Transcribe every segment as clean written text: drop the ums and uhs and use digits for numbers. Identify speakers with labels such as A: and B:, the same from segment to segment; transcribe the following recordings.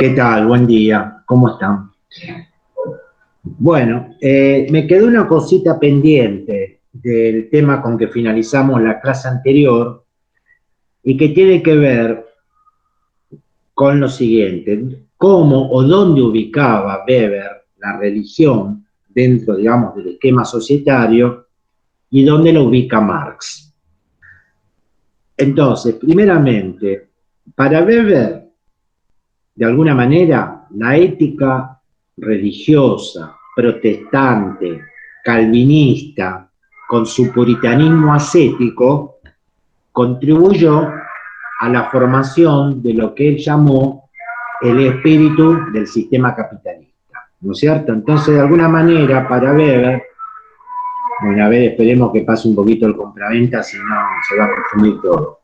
A: ¿Qué tal? Buen día. ¿Cómo están? Bueno, me quedó una cosita pendiente del tema con que finalizamos la clase anterior y que tiene que ver con lo siguiente: cómo o dónde ubicaba Weber la religión dentro, digamos, del esquema societario y dónde la ubica Marx. Entonces, primeramente, para Weber, de alguna manera, la ética religiosa, protestante, calvinista, con su puritanismo ascético, contribuyó a la formación de lo que él llamó el espíritu del sistema capitalista, ¿no es cierto? Entonces, de alguna manera, para Weber, bueno, a ver, esperemos que pase un poquito el compraventa, si no se va a consumir todo.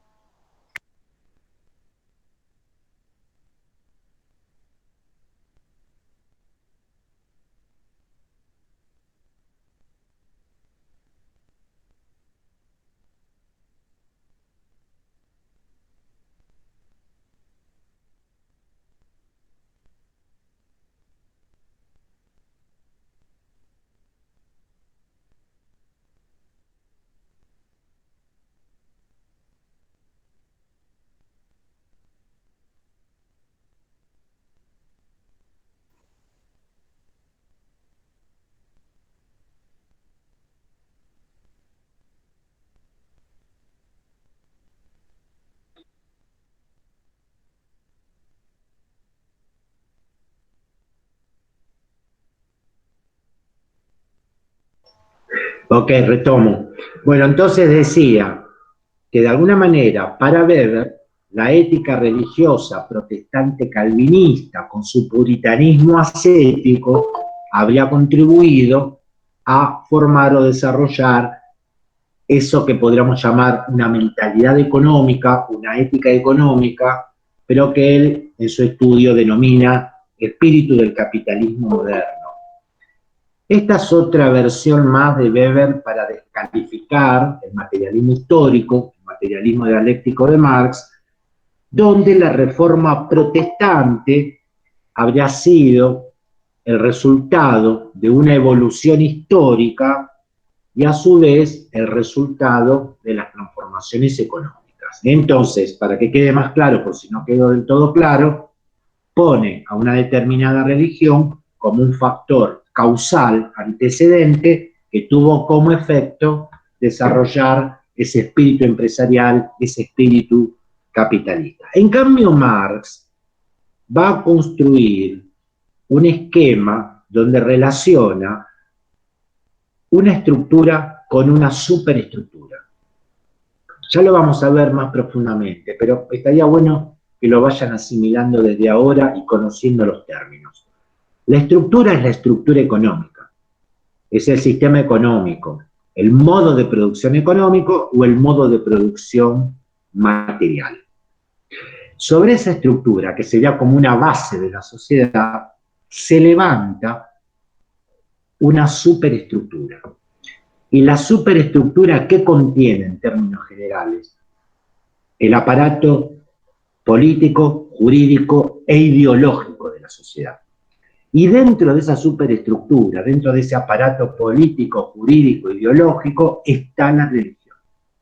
A: Ok, retomo. Bueno, entonces decía que de alguna manera, para Weber, la ética religiosa protestante calvinista, con su puritanismo ascético, habría contribuido a formar o desarrollar eso que podríamos llamar una mentalidad económica, una ética económica, pero que él en su estudio denomina espíritu del capitalismo moderno. Esta es otra versión más de Weber para descalificar el materialismo histórico, el materialismo dialéctico de Marx, donde la reforma protestante habría sido el resultado de una evolución histórica y a su vez el resultado de las transformaciones económicas. Entonces, para que quede más claro, por si no quedó del todo claro, pone a una determinada religión como un factor causal antecedente que tuvo como efecto desarrollar ese espíritu empresarial, ese espíritu capitalista. En cambio, Marx va a construir un esquema donde relaciona una estructura con una superestructura. Ya lo vamos a ver más profundamente, pero estaría bueno que lo vayan asimilando desde ahora y conociendo los términos. La estructura es la estructura económica, es el sistema económico, el modo de producción económico o el modo de producción material. Sobre esa estructura, que sería como una base de la sociedad, se levanta una superestructura. ¿Y la superestructura qué contiene en términos generales? El aparato político, jurídico e ideológico de la sociedad. Y dentro de esa superestructura, dentro de ese aparato político, jurídico, ideológico, está la religión,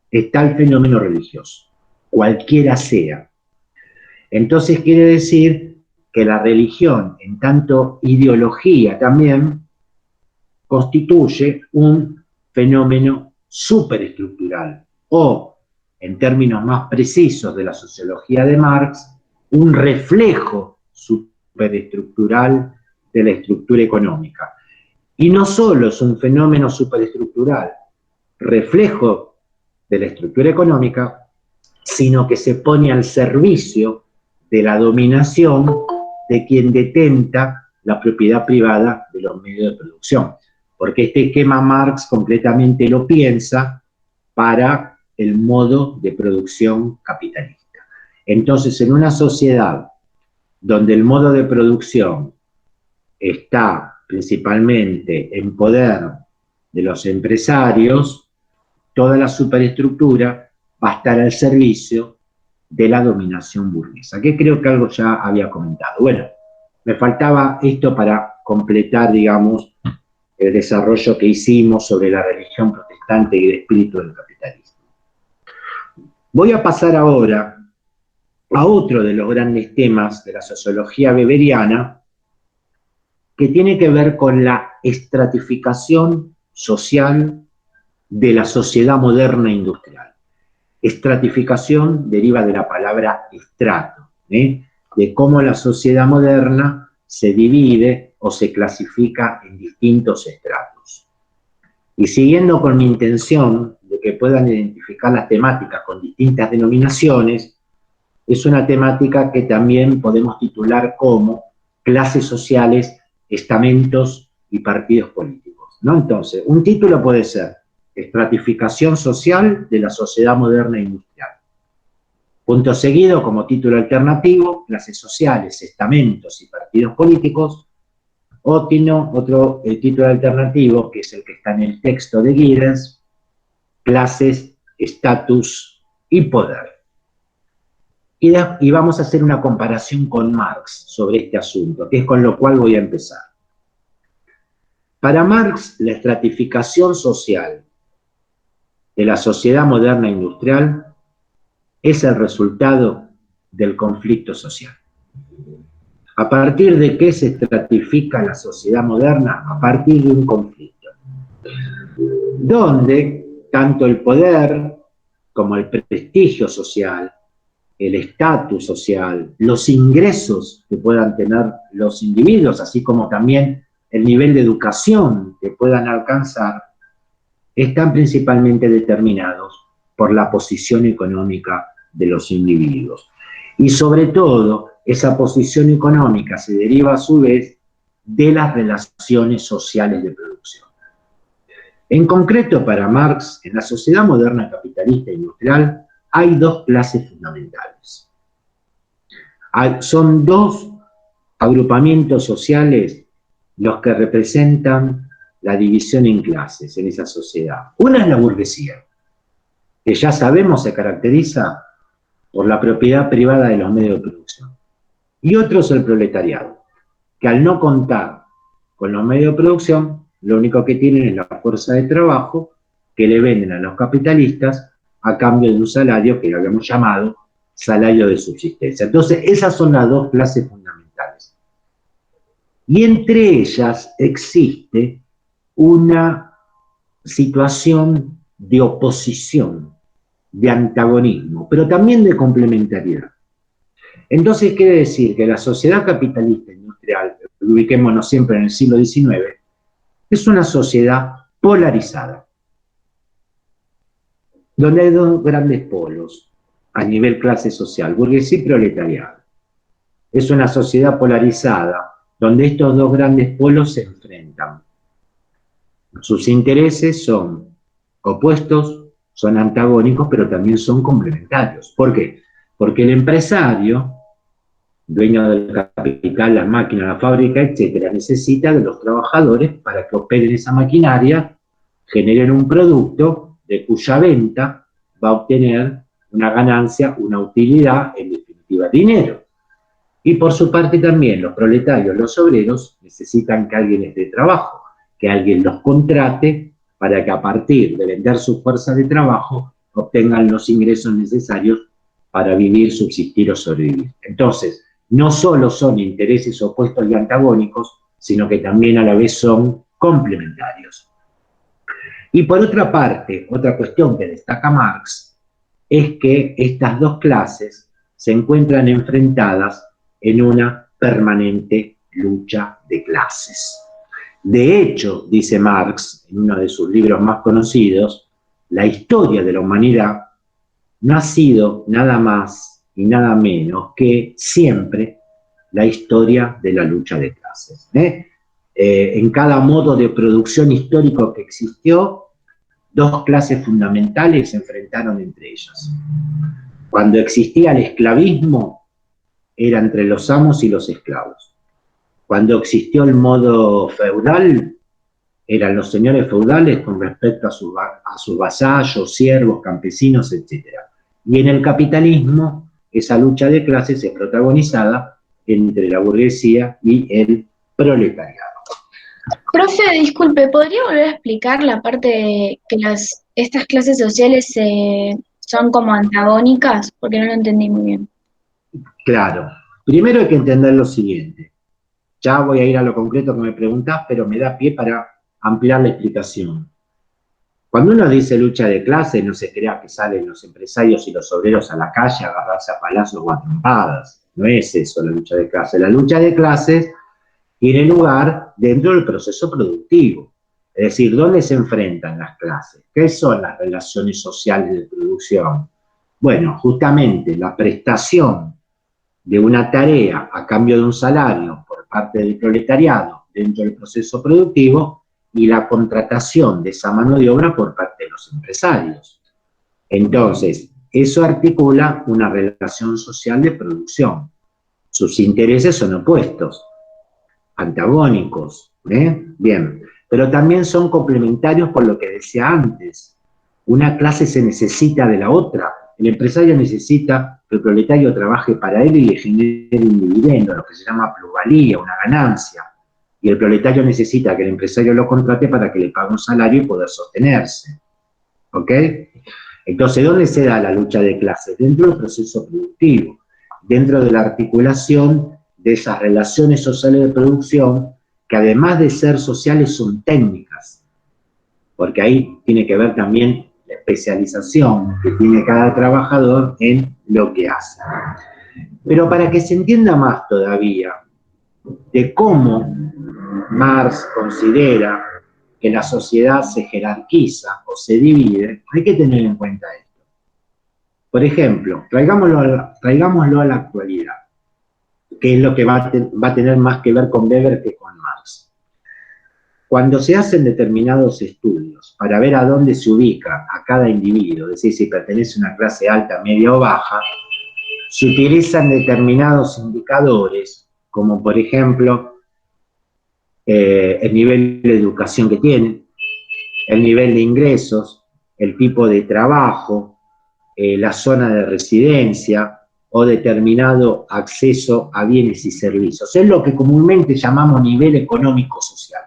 A: está el fenómeno religioso, cualquiera sea. Entonces quiere decir que la religión, en tanto ideología también, constituye un fenómeno superestructural o, en términos más precisos de la sociología de Marx, un reflejo superestructural de la estructura económica. Y no solo es un fenómeno superestructural, reflejo de la estructura económica, sino que se pone al servicio de la dominación de quien detenta la propiedad privada de los medios de producción. Porque este esquema Marx completamente lo piensa para el modo de producción capitalista. Entonces, en una sociedad donde el modo de producción está principalmente en poder de los empresarios, toda la superestructura va a estar al servicio de la dominación burguesa, que creo que algo ya había comentado. Bueno, Me faltaba esto para completar, digamos, el desarrollo que hicimos sobre la religión protestante y el espíritu del capitalismo. Voy a pasar ahora a otro de los grandes temas de la sociología weberiana, que tiene que ver con la estratificación social de la sociedad moderna industrial. Estratificación deriva de la palabra estrato, de cómo la sociedad moderna se divide o se clasifica en distintos estratos. Y siguiendo con mi intención de que puedan identificar las temáticas con distintas denominaciones, es una temática que también podemos titular como clases sociales, estamentos y partidos políticos, ¿no? Entonces, un título puede ser estratificación social de la sociedad moderna e industrial. Punto seguido, como título alternativo, clases sociales, estamentos y partidos políticos. Otro título alternativo, que es el que está en el texto de Giddens, clases, estatus y poder. Y vamos a hacer una comparación con Marx sobre este asunto, que es con lo cual voy a empezar. Para Marx, la estratificación social de la sociedad moderna industrial es el resultado del conflicto social. ¿A partir de qué se estratifica la sociedad moderna? A partir de un conflicto, donde tanto el poder como el prestigio social, el estatus social, los ingresos que puedan tener los individuos, así como también el nivel de educación que puedan alcanzar, están principalmente determinados por la posición económica de los individuos. Y sobre todo, esa posición económica se deriva a su vez de las relaciones sociales de producción. En concreto, para Marx, en la sociedad moderna capitalista e industrial, hay dos clases fundamentales. Son dos agrupamientos sociales los que representan la división en clases en esa sociedad. Una es la burguesía, que ya sabemos se caracteriza por la propiedad privada de los medios de producción. Y otro es el proletariado, que al no contar con los medios de producción, lo único que tienen es la fuerza de trabajo que le venden a los capitalistas a cambio de un salario que lo habíamos llamado salario de subsistencia. Entonces, esas son las dos clases fundamentales. Y entre ellas existe una situación de oposición, de antagonismo, pero también de complementariedad. Entonces quiere decir que la sociedad capitalista industrial, ubiquémonos siempre en el siglo XIX, es una sociedad polarizada, donde hay dos grandes polos a nivel clase social, burguesía y proletariado. Es una sociedad polarizada, donde estos dos grandes polos se enfrentan. Sus intereses son opuestos, son antagónicos, pero también son complementarios. ¿Por qué? Porque el empresario, dueño del capital, la máquina, la fábrica, etcétera, necesita de los trabajadores para que operen esa maquinaria, generen un producto de cuya venta va a obtener una ganancia, una utilidad, en definitiva, dinero. Y por su parte también los proletarios, los obreros, necesitan que alguien les dé trabajo, que alguien los contrate para que a partir de vender sus fuerzas de trabajo obtengan los ingresos necesarios para vivir, subsistir o sobrevivir. Entonces, no solo son intereses opuestos y antagónicos, sino que también a la vez son complementarios. Y por otra parte, otra cuestión que destaca Marx es que estas dos clases se encuentran enfrentadas en una permanente lucha de clases. De hecho, dice Marx, en uno de sus libros más conocidos, la historia de la humanidad no ha sido nada más y nada menos que siempre la historia de la lucha de clases. En cada modo de producción histórico que existió, dos clases fundamentales se enfrentaron entre ellas. Cuando existía el esclavismo, era entre los amos y los esclavos. Cuando existió el modo feudal, eran los señores feudales con respecto a sus vasallos, siervos, campesinos, etc. Y en el capitalismo, esa lucha de clases es protagonizada
B: entre la burguesía y el proletariado.
C: Profe, disculpe, ¿podría volver a explicar la parte de que estas clases sociales son como antagónicas? Porque no lo entendí muy bien.
B: Claro, primero hay que entender lo siguiente. Ya voy a ir a lo concreto que me preguntás, pero me da pie para ampliar la explicación. Cuando uno dice lucha de clases, no se crea que salen los empresarios y los obreros a la calle a agarrarse a palazos o a trompadas. No es eso la lucha de clases. La lucha de clases tiene lugar dentro del proceso productivo. Es decir, ¿dónde se enfrentan las clases? ¿Qué son las relaciones sociales de producción? Bueno, justamente la prestación de una tarea a cambio de un salario por parte del proletariado dentro del proceso productivo y la contratación de esa mano de obra por parte de los empresarios. Entonces, eso articula una relación social de producción. Sus intereses son opuestos, antagónicos, Bien, pero también son complementarios por lo que decía antes. Una clase se necesita de la otra. El empresario necesita que el proletario trabaje para él y le genere un dividendo, lo que se llama plusvalía, una ganancia. Y el proletario necesita que el empresario lo contrate para que le pague un salario y poder sostenerse. ¿Ok? Entonces, ¿dónde se da la lucha de clases? Dentro del proceso productivo, dentro de la articulación de esas relaciones sociales de producción que además de ser sociales son técnicas, porque ahí tiene que ver también la especialización que tiene cada trabajador en lo que hace. Pero para que se entienda más todavía de cómo Marx considera que la sociedad se jerarquiza o se divide, hay que tener en cuenta esto. Por ejemplo, traigámoslo a la actualidad, que es lo que va a tener más que ver con Weber que con Marx. Cuando se hacen determinados estudios para ver a dónde se ubica a cada individuo, es decir, si pertenece a una clase alta, media o baja, se utilizan determinados indicadores, como por ejemplo el nivel de educación que tienen, el nivel de ingresos, el tipo de trabajo, la zona de residencia o determinado acceso a bienes y servicios. Es lo que comúnmente llamamos nivel económico-social.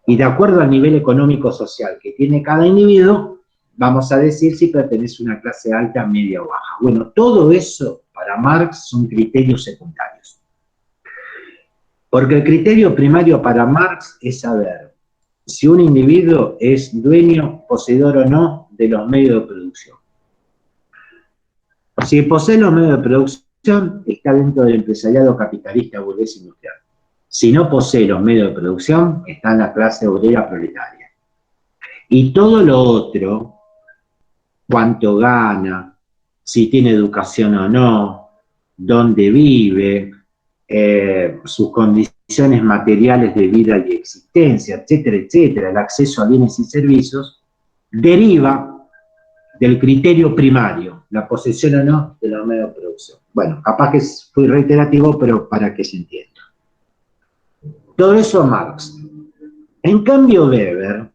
B: Y de acuerdo al nivel económico-social que tiene cada individuo, vamos a decir si pertenece a una clase alta, media o baja. Bueno, todo eso para Marx son criterios secundarios. Porque el criterio primario para Marx es saber si un individuo es dueño, poseedor o no de los medios de producción. Si posee los medios de producción, está dentro del empresariado capitalista burgués industrial. Si no posee los medios de producción, está en la clase obrera proletaria. Y todo lo otro, cuánto gana, si tiene educación o no, dónde vive, sus condiciones materiales de vida y existencia, etcétera, etcétera, el acceso a bienes y servicios, deriva del criterio primario, la posesión o no de los medios de producción. Bueno, capaz que fui reiterativo, pero para que se entienda. Todo eso Marx. En cambio, Weber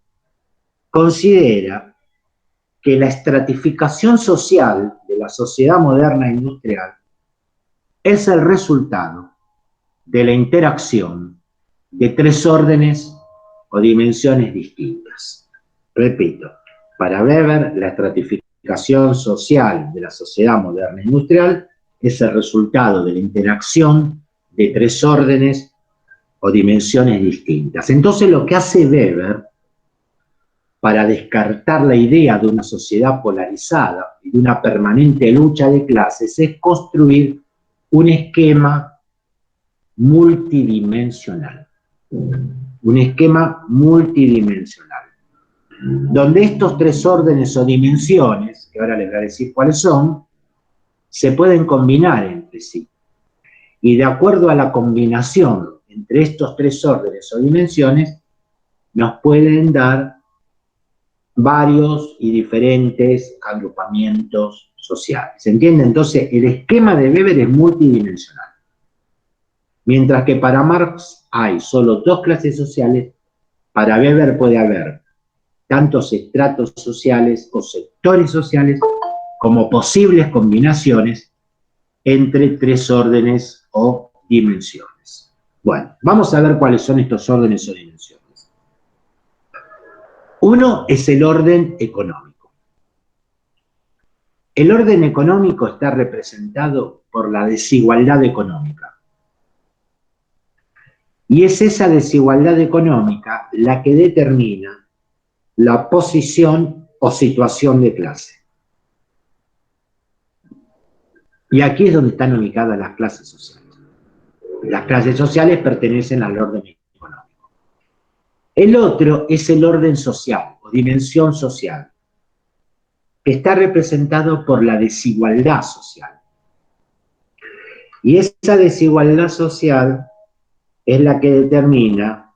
B: considera que la estratificación social de la sociedad moderna e industrial es el resultado de la interacción de tres órdenes o dimensiones distintas. Repito, para Weber, la estratificación social de la sociedad moderna e industrial es el resultado de la interacción de tres órdenes o dimensiones distintas. Entonces, lo que hace Weber para descartar la idea de una sociedad polarizada y de una permanente lucha de clases es construir un esquema multidimensional. Un esquema multidimensional, donde estos tres órdenes o dimensiones, que ahora les voy a decir cuáles son, se pueden combinar entre sí. Y de acuerdo a la combinación entre estos tres órdenes o dimensiones, nos pueden dar varios y diferentes agrupamientos sociales. ¿Se entiende? Entonces, el esquema de Weber es multidimensional. Mientras que para Marx hay solo dos clases sociales, para Weber puede haber tantos estratos sociales o sectores sociales como posibles combinaciones entre tres órdenes o
A: dimensiones. Bueno, vamos a ver cuáles son estos órdenes o dimensiones. Uno es el orden económico. El orden económico está representado por la desigualdad económica. Y es esa desigualdad económica la que determina la posición o situación de clase. Y aquí es donde están ubicadas las clases sociales. Las clases sociales pertenecen al orden económico. El otro es el orden social o dimensión social, que está representado por la desigualdad social. Y esa desigualdad social es la que determina,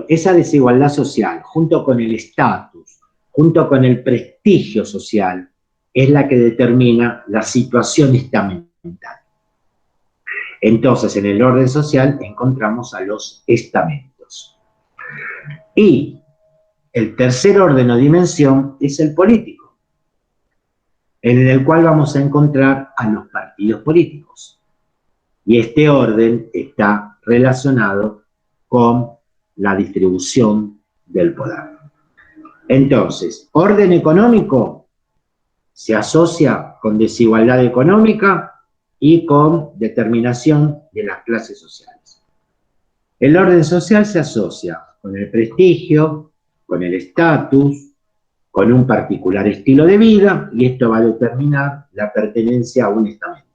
A: esa desigualdad social, junto con el estatus, junto con el prestigio social, es la que determina la situación estamental. Entonces, en el orden social encontramos a los estamentos. Y el tercer orden o dimensión es el político, en el cual vamos a encontrar a los partidos políticos. Y este orden está relacionado con la distribución del poder. Entonces, orden económico se asocia con desigualdad económica y con determinación de las clases sociales. El orden social se asocia con el prestigio, con el estatus, con un particular estilo de vida, y esto va a determinar la pertenencia a un estamento.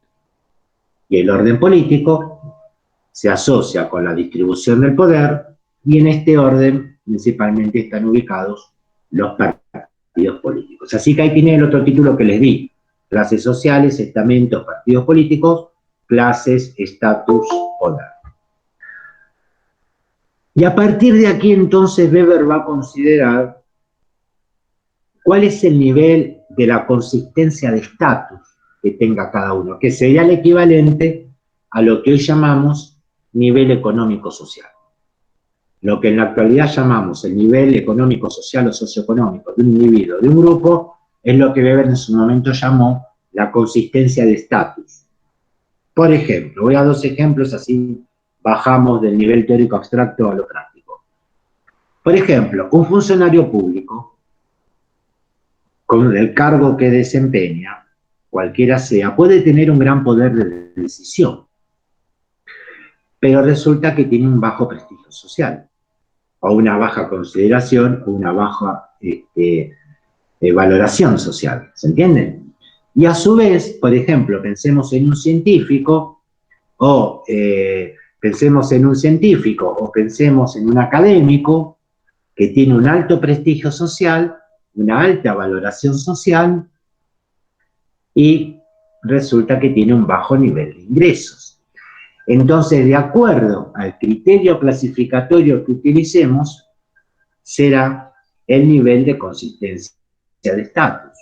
A: Y el orden político se asocia con la distribución del poder, y en este orden principalmente están ubicados los partidos políticos. Así que ahí tiene el otro título que les di: clases sociales, estamentos, partidos políticos, clases, estatus, poder. Y a partir de aquí entonces Weber va a considerar cuál es el nivel de la consistencia de estatus que tenga cada uno, que sería el equivalente a lo que hoy llamamos nivel económico-social. Lo que en la actualidad llamamos el nivel económico-social o socioeconómico de un individuo, de un grupo, es lo que Weber en su momento llamó la consistencia de estatus. Por ejemplo, voy a dos ejemplos, así bajamos del nivel teórico abstracto a lo práctico. Por ejemplo, un funcionario público, con el cargo que desempeña, cualquiera sea, puede tener un gran poder de decisión, pero resulta que tiene un bajo prestigio social, o una baja consideración, o una baja valoración social, ¿se entiende? Y a su vez, por ejemplo, pensemos en un científico, o pensemos en un académico que tiene un alto prestigio social, una alta valoración social, y resulta que tiene un bajo nivel de ingresos. Entonces, de acuerdo al criterio clasificatorio que utilicemos, será el nivel de consistencia de estatus.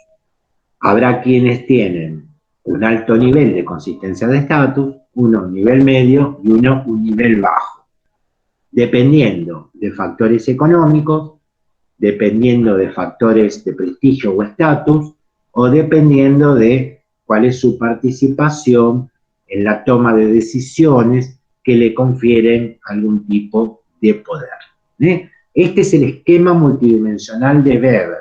A: Habrá quienes tienen un alto nivel de consistencia de estatus, uno un nivel medio y uno un nivel bajo, dependiendo de factores económicos, dependiendo de factores de prestigio o estatus, o dependiendo de cuál es su participación en la toma de decisiones que le confieren algún tipo de poder. Este es el esquema multidimensional de Weber,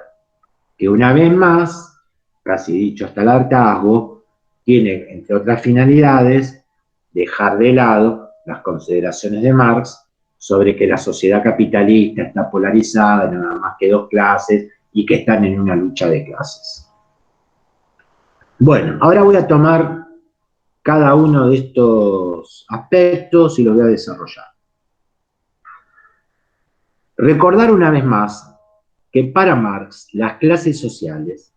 A: que una vez más, casi dicho hasta el hartazgo, tiene, entre otras finalidades, dejar de lado las consideraciones de Marx sobre que la sociedad capitalista está polarizada en nada más que dos clases y que están en una lucha de clases. Bueno, ahora voy a tomar cada uno de estos aspectos y los voy a desarrollar. Recordar una vez más que para Marx las clases sociales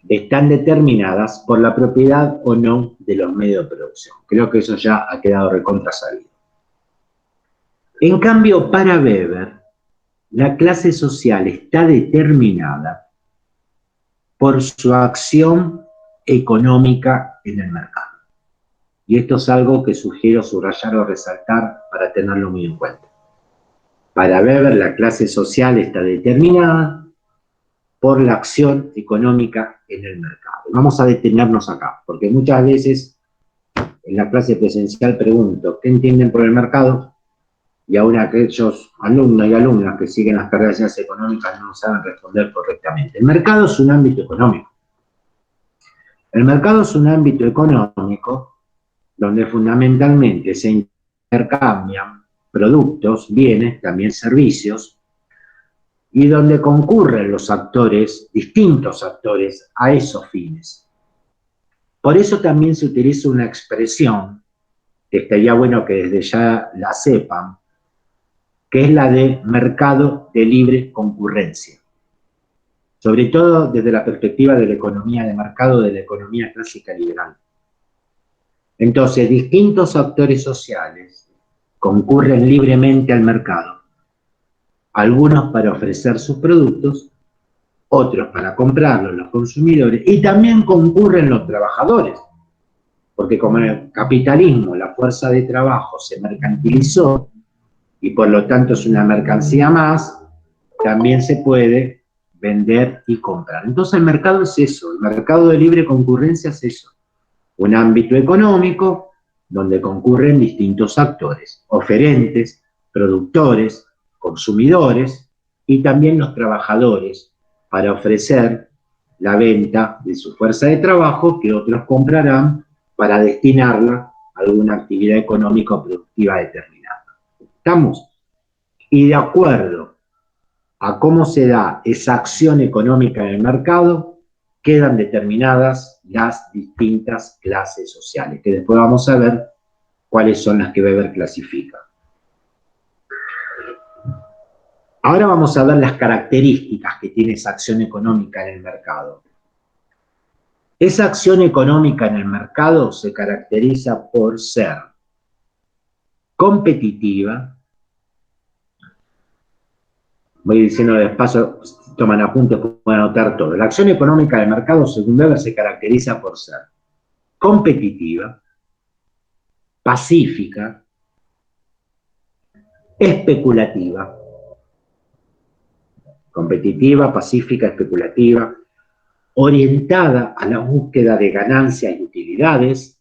A: están determinadas por la propiedad o no de los medios de producción. Creo que eso ya ha quedado recontra sabido. En cambio, para Weber, la clase social está determinada por su acción económica en el mercado. Y esto es algo que sugiero subrayar o resaltar para tenerlo muy en cuenta. Para Weber, la clase social está determinada por la acción económica en el mercado. Vamos a detenernos acá, porque muchas veces en la clase presencial pregunto, ¿qué entienden por el mercado? Y aún aquellos alumnos y alumnas que siguen las carreras de ciencias económicas no saben responder correctamente. El mercado es un ámbito económico. El mercado es un ámbito económico donde fundamentalmente se intercambian productos, bienes, también servicios, y donde concurren los actores, distintos actores, a esos fines. Por eso también se utiliza una expresión, que estaría bueno que desde ya la sepan, que es la de mercado de libre concurrencia. Sobre todo desde la perspectiva de la economía de mercado, de la economía clásica liberal. Entonces, distintos actores sociales concurren libremente al mercado, algunos para ofrecer sus productos, otros para comprarlos los consumidores, y también concurren los trabajadores, porque como en el capitalismo la fuerza de trabajo se mercantilizó y por lo tanto es una mercancía más, también se puede vender y comprar. Entonces el mercado es eso, el mercado de libre concurrencia es eso, un ámbito económico donde concurren distintos actores, oferentes, productores, consumidores y también los trabajadores para ofrecer la venta de su fuerza de trabajo que otros comprarán para destinarla a alguna actividad económica o productiva determinada. ¿Estamos? Y de acuerdo a cómo se da esa acción económica en el mercado, quedan determinadas las distintas clases sociales, que después vamos a ver cuáles son las que Weber clasifica. Ahora vamos a ver las características que tiene esa acción económica en el mercado. Esa acción económica en el mercado se caracteriza por ser competitiva. Voy diciendo despacio, toman apuntes, pueden anotar todo. La acción económica del mercado, según Weber, se caracteriza por ser competitiva, pacífica, especulativa. Competitiva, pacífica, especulativa, orientada a la búsqueda de ganancias y utilidades,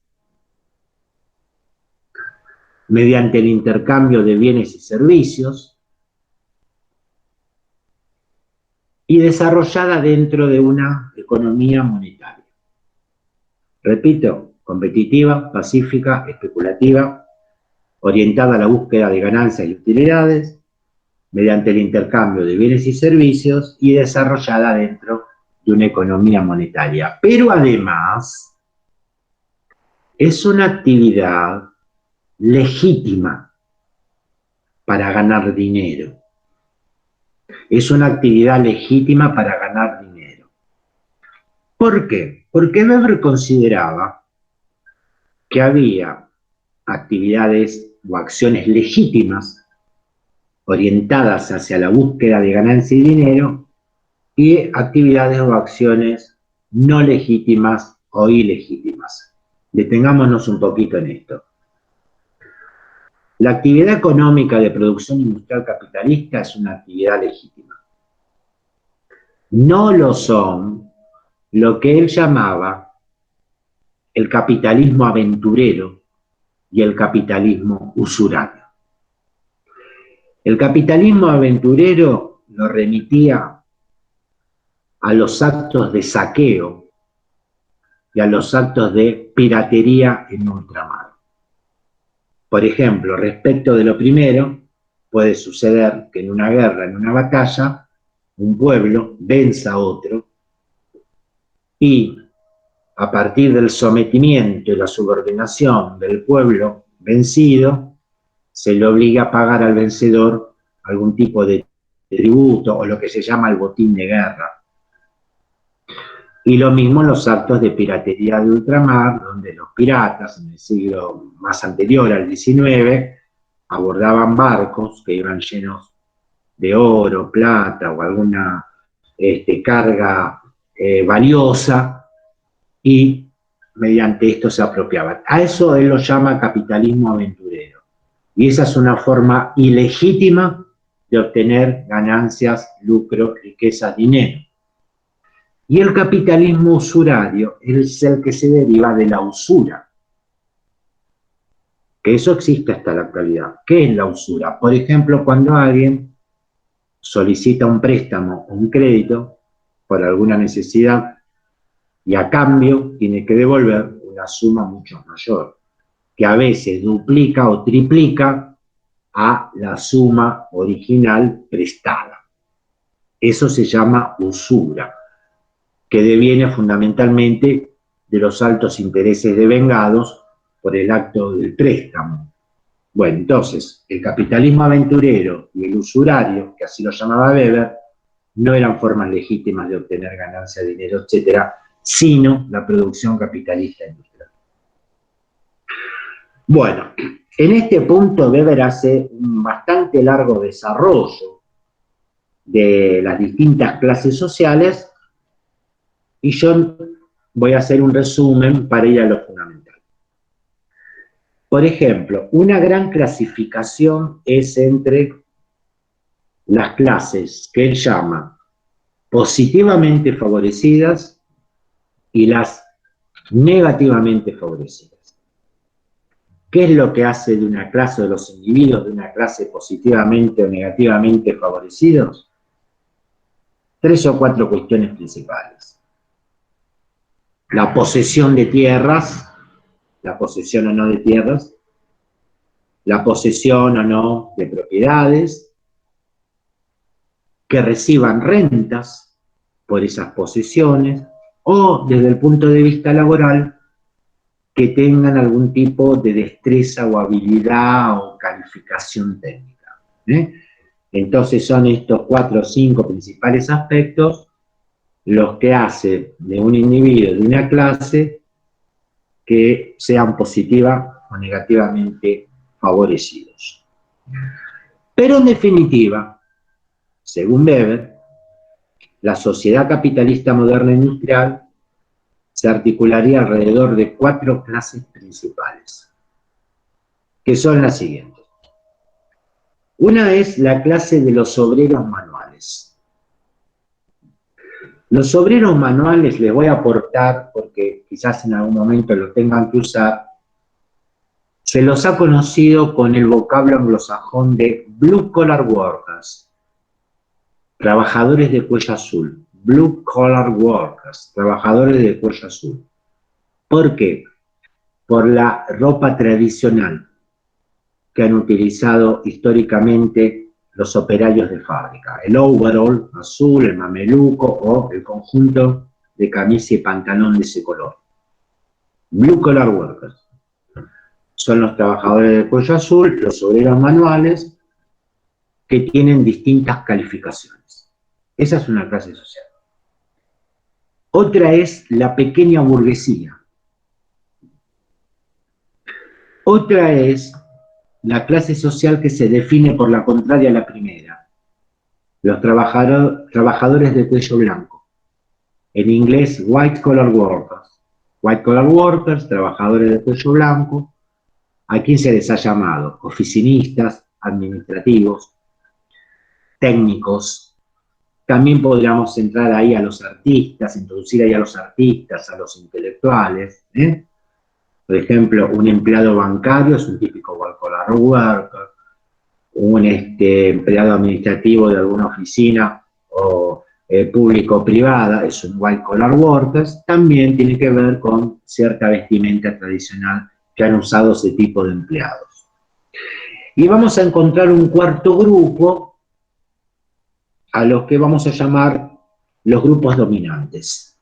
A: mediante el intercambio de bienes y servicios, y desarrollada dentro de una economía monetaria. Repito, competitiva, pacífica, especulativa, orientada a la búsqueda de ganancias y utilidades, mediante el intercambio de bienes y servicios, y desarrollada dentro de una economía monetaria. Pero además, es una actividad legítima para ganar dinero. Es una actividad legítima para ganar dinero. ¿Por qué? Porque Weber consideraba que había actividades o acciones legítimas orientadas hacia la búsqueda de ganancia y dinero, y actividades o acciones no legítimas o ilegítimas. Detengámonos un poquito en esto. La actividad económica de producción industrial capitalista es una actividad legítima. No lo son lo que él llamaba el capitalismo aventurero y el capitalismo usurario. El capitalismo aventurero lo remitía a los actos de saqueo y a los actos de piratería en ultramar. Por ejemplo, respecto de lo primero, puede suceder que en una guerra, en una batalla, un pueblo venza a otro y a partir del sometimiento y la subordinación del pueblo vencido, se le obliga a pagar al vencedor algún tipo de tributo o lo que se llama el botín de guerra. Y lo mismo en los actos de piratería de ultramar, donde los piratas, en el siglo más anterior al XIX, abordaban barcos que iban llenos de oro, plata o alguna carga valiosa, y mediante esto se apropiaban. A eso él lo llama capitalismo aventurero. Y esa es una forma ilegítima de obtener ganancias, lucro, riqueza, dinero. Y el capitalismo usurario es el que se deriva de la usura. que eso existe hasta la actualidad. ¿Qué es la usura? Por ejemplo, cuando alguien solicita un préstamo o un crédito por alguna necesidad y a cambio tiene que devolver una suma mucho mayor, que a veces duplica o triplica a la suma original prestada. Eso se llama usura, que deviene fundamentalmente de los altos intereses devengados por el acto del préstamo. Bueno, entonces, el capitalismo aventurero y el usurario, que así lo llamaba Weber, no eran formas legítimas de obtener ganancia, dinero, etcétera, sino la producción capitalista industrial. Bueno, en este punto Weber hace un bastante largo desarrollo de las distintas clases sociales y yo voy a hacer un resumen para ir a lo fundamental. Por ejemplo, una gran clasificación es entre las clases que él llama positivamente favorecidas y las negativamente favorecidas. ¿Qué es lo que hace de una clase, de los individuos de una clase positivamente o negativamente favorecidos? 3 o 4 cuestiones principales. La posesión de tierras, la posesión o no de tierras, la posesión o no de propiedades, que reciban rentas por esas posesiones, o desde el punto de vista laboral, que tengan algún tipo de destreza o habilidad o calificación técnica. Entonces son estos 4 o 5 principales aspectos los que hacen de un individuo, de una clase, que sean positiva o negativamente favorecidos. Pero en definitiva, según Weber, la sociedad capitalista moderna industrial se articularía alrededor de 4 clases principales, que son las siguientes. Una es la clase de los obreros manuales. Los obreros manuales les voy a aportar, porque quizás en algún momento lo tengan que usar, se los ha conocido con el vocablo anglosajón de blue collar workers, trabajadores de cuello azul. Blue collar workers, trabajadores de cuello azul. ¿Por qué? Por la ropa tradicional que han utilizado históricamente los operarios de fábrica. El overall azul, el mameluco o el conjunto de camisa y pantalón de ese color. Blue collar workers. Son los trabajadores de cuello azul, los obreros manuales, que tienen distintas calificaciones. Esa es una clase social. Otra es la pequeña burguesía. Otra es la clase social que se define por la contraria a la primera. Los trabajadores de cuello blanco. En inglés, white collar workers. White collar workers, trabajadores de cuello blanco. ¿A quién se les ha llamado? Oficinistas, administrativos, técnicos. También podríamos entrar ahí a los artistas, introducir ahí a los artistas, a los intelectuales. Por ejemplo, un empleado bancario es un típico white collar worker, un empleado administrativo de alguna oficina o público-privada es un white collar worker. También tiene que ver con cierta vestimenta tradicional que han usado ese tipo de empleados. Y vamos a encontrar un cuarto grupo, a los que vamos a llamar los grupos dominantes,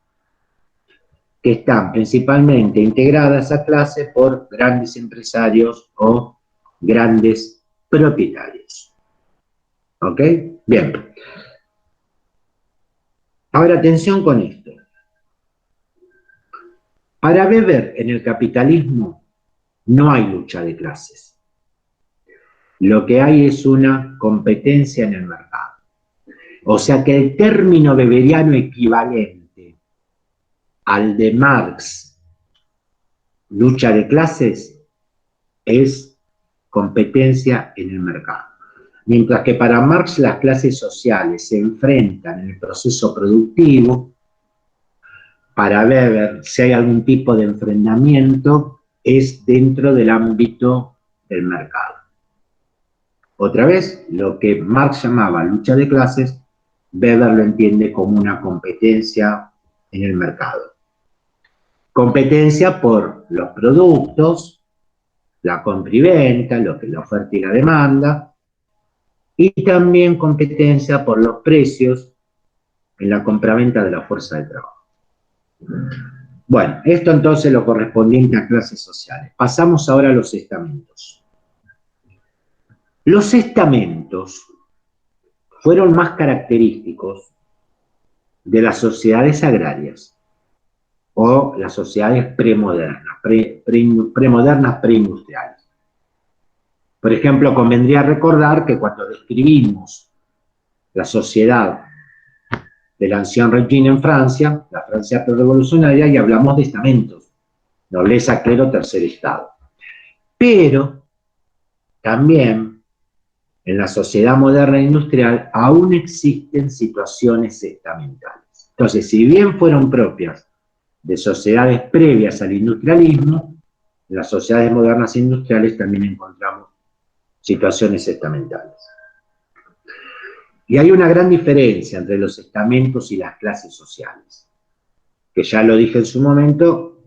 A: que están principalmente integradas a clase por grandes empresarios o grandes propietarios. ¿Ok? Bien. Ahora, atención con esto. Para Weber, en el capitalismo no hay lucha de clases. Lo que hay es una competencia en el mercado. O sea que el término weberiano equivalente al de Marx, lucha de clases, es competencia en el mercado. Mientras que para Marx las clases sociales se enfrentan en el proceso productivo, para Weber, si hay algún tipo de enfrentamiento, es dentro del ámbito el mercado. Otra vez, lo que Marx llamaba lucha de clases, Weber lo entiende como una competencia en el mercado. Competencia por los productos, la compra y venta, lo que es la oferta y la demanda, y también competencia por los precios en la compraventa de la fuerza de trabajo. Bueno, esto entonces lo correspondiente a clases sociales. Pasamos ahora a los estamentos. Los estamentos fueron más característicos de las sociedades agrarias o las sociedades premodernas, preindustriales. Por ejemplo, convendría recordar que cuando describimos la sociedad del Ancien Régime en Francia, la Francia prerevolucionaria, y hablamos de estamentos, nobleza, clero, tercer estado. Pero también en la sociedad moderna e industrial aún existen situaciones estamentales. Entonces, si bien fueron propias de sociedades previas al industrialismo, en las sociedades modernas e industriales también encontramos situaciones estamentales. Y hay una gran diferencia entre los estamentos y las clases sociales, que ya lo dije en su momento,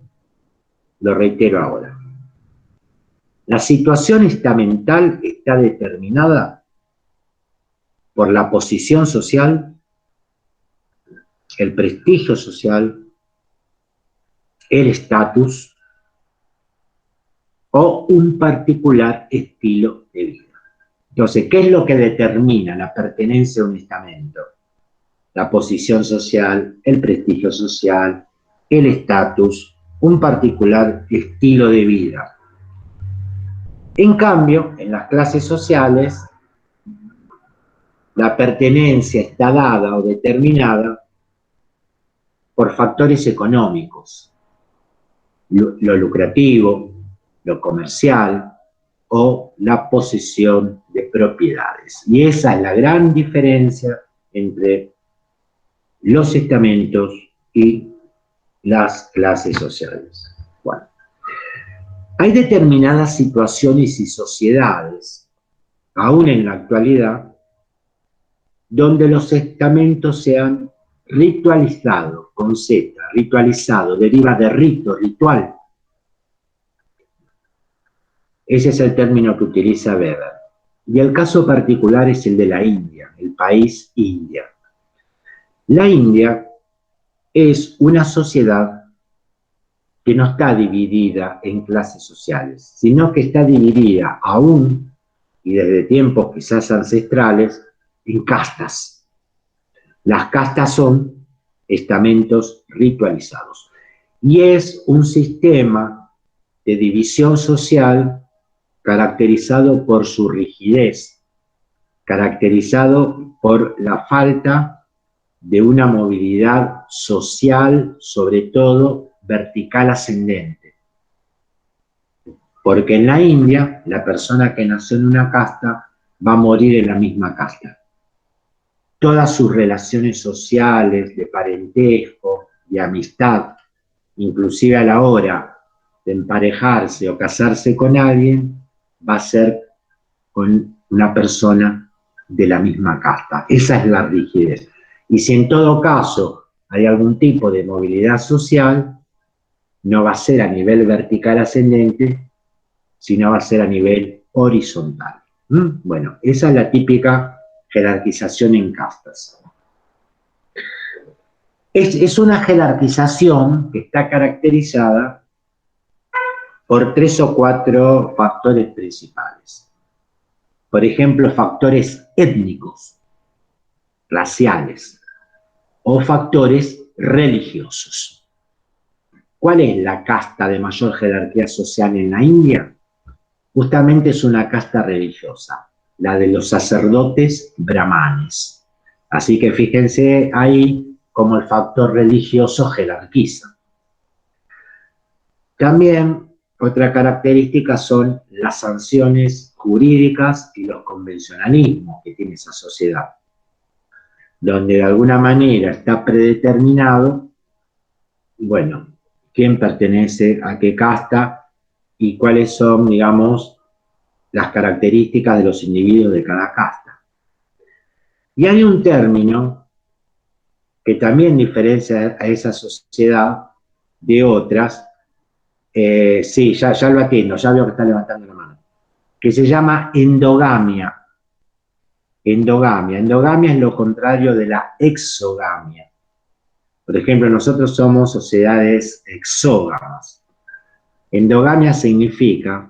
A: lo reitero ahora. La situación estamental está determinada por la posición social, el prestigio social, el estatus o un particular estilo de vida. Entonces, ¿qué es lo que determina la pertenencia a un estamento? La posición social, el prestigio social, el estatus, un particular estilo de vida. En cambio, en las clases sociales, la pertenencia está dada o determinada por factores económicos, lo lucrativo, lo comercial o la posesión de propiedades. Y esa es la gran diferencia entre los estamentos y las clases sociales. Bueno, hay determinadas situaciones y sociedades, aún en la actualidad, donde los estamentos se han ritualizado, con Z, ritualizado, deriva de rito, ritual. Ese es el término que utiliza Weber. Y el caso particular es el de la India, el país India. La India es una sociedad que no está dividida en clases sociales, sino que está dividida aún, y desde tiempos quizás ancestrales, en castas. Las castas son estamentos ritualizados. Y es un sistema de división social caracterizado por su rigidez, caracterizado por la falta de una movilidad social, sobre todo vertical ascendente. Porque en la India, la persona que nació en una casta va a morir en la misma casta. Todas sus relaciones sociales, de parentesco, de amistad, inclusive a la hora de emparejarse o casarse con alguien, va a ser con una persona de la misma casta. Esa es la rigidez. Y si en todo caso hay algún tipo de movilidad social, no va a ser a nivel vertical ascendente, sino va a ser a nivel horizontal. Bueno, esa es la típica jerarquización en castas. Es una jerarquización que está caracterizada por 3 o 4 factores principales. Por ejemplo, factores étnicos, raciales o factores religiosos. ¿Cuál es la casta de mayor jerarquía social en la India? Justamente es una casta religiosa, la de los sacerdotes brahmanes. Así que fíjense ahí cómo el factor religioso jerarquiza. También otra característica son las sanciones jurídicas y los convencionalismos que tiene esa sociedad, donde de alguna manera está predeterminado, bueno, quién pertenece a qué casta y cuáles son, digamos, las características de los individuos de cada casta. Y hay un término que también diferencia a esa sociedad de otras, sí, ya lo atiendo, ya veo que está levantando la mano, que se llama endogamia. Endogamia es lo contrario de la exogamia. Por ejemplo, nosotros somos sociedades exógamas. Endogamia significa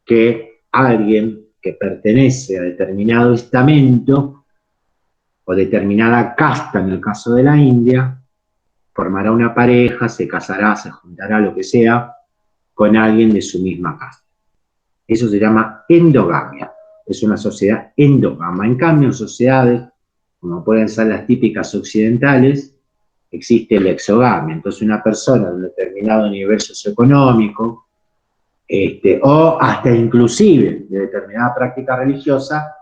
A: que alguien que pertenece a determinado estamento o determinada casta, en el caso de la India, formará una pareja, se casará, se juntará, lo que sea, con alguien de su misma casta. Eso se llama endogamia. Es una sociedad endógama. En cambio, en sociedades, como pueden ser las típicas occidentales, existe la exogamia. Entonces, una persona de un determinado nivel socioeconómico, o hasta inclusive de determinada práctica religiosa,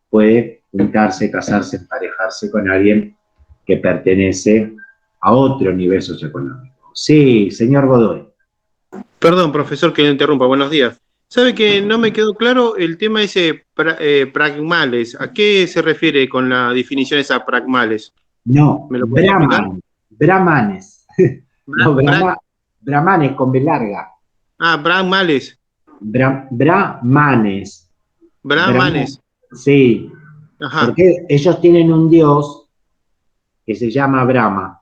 A: puede juntarse, casarse, emparejarse con alguien que pertenece a otro nivel socioeconómico. Sí, señor Godoy.
D: Perdón, profesor, que le interrumpa. Buenos días. ¿Sabe que no me quedó claro el tema ese pragmales? ¿A qué se refiere con la definición esa pragmales?
A: No,
D: ¿Me lo puede explicar?
A: brahmanes. No, brahmanes con B larga.
D: Ah, brahmales.
A: Brahmanes.
D: Brahmanes.
A: Sí,
D: Ajá.
A: porque ellos tienen un dios que se llama Brahma.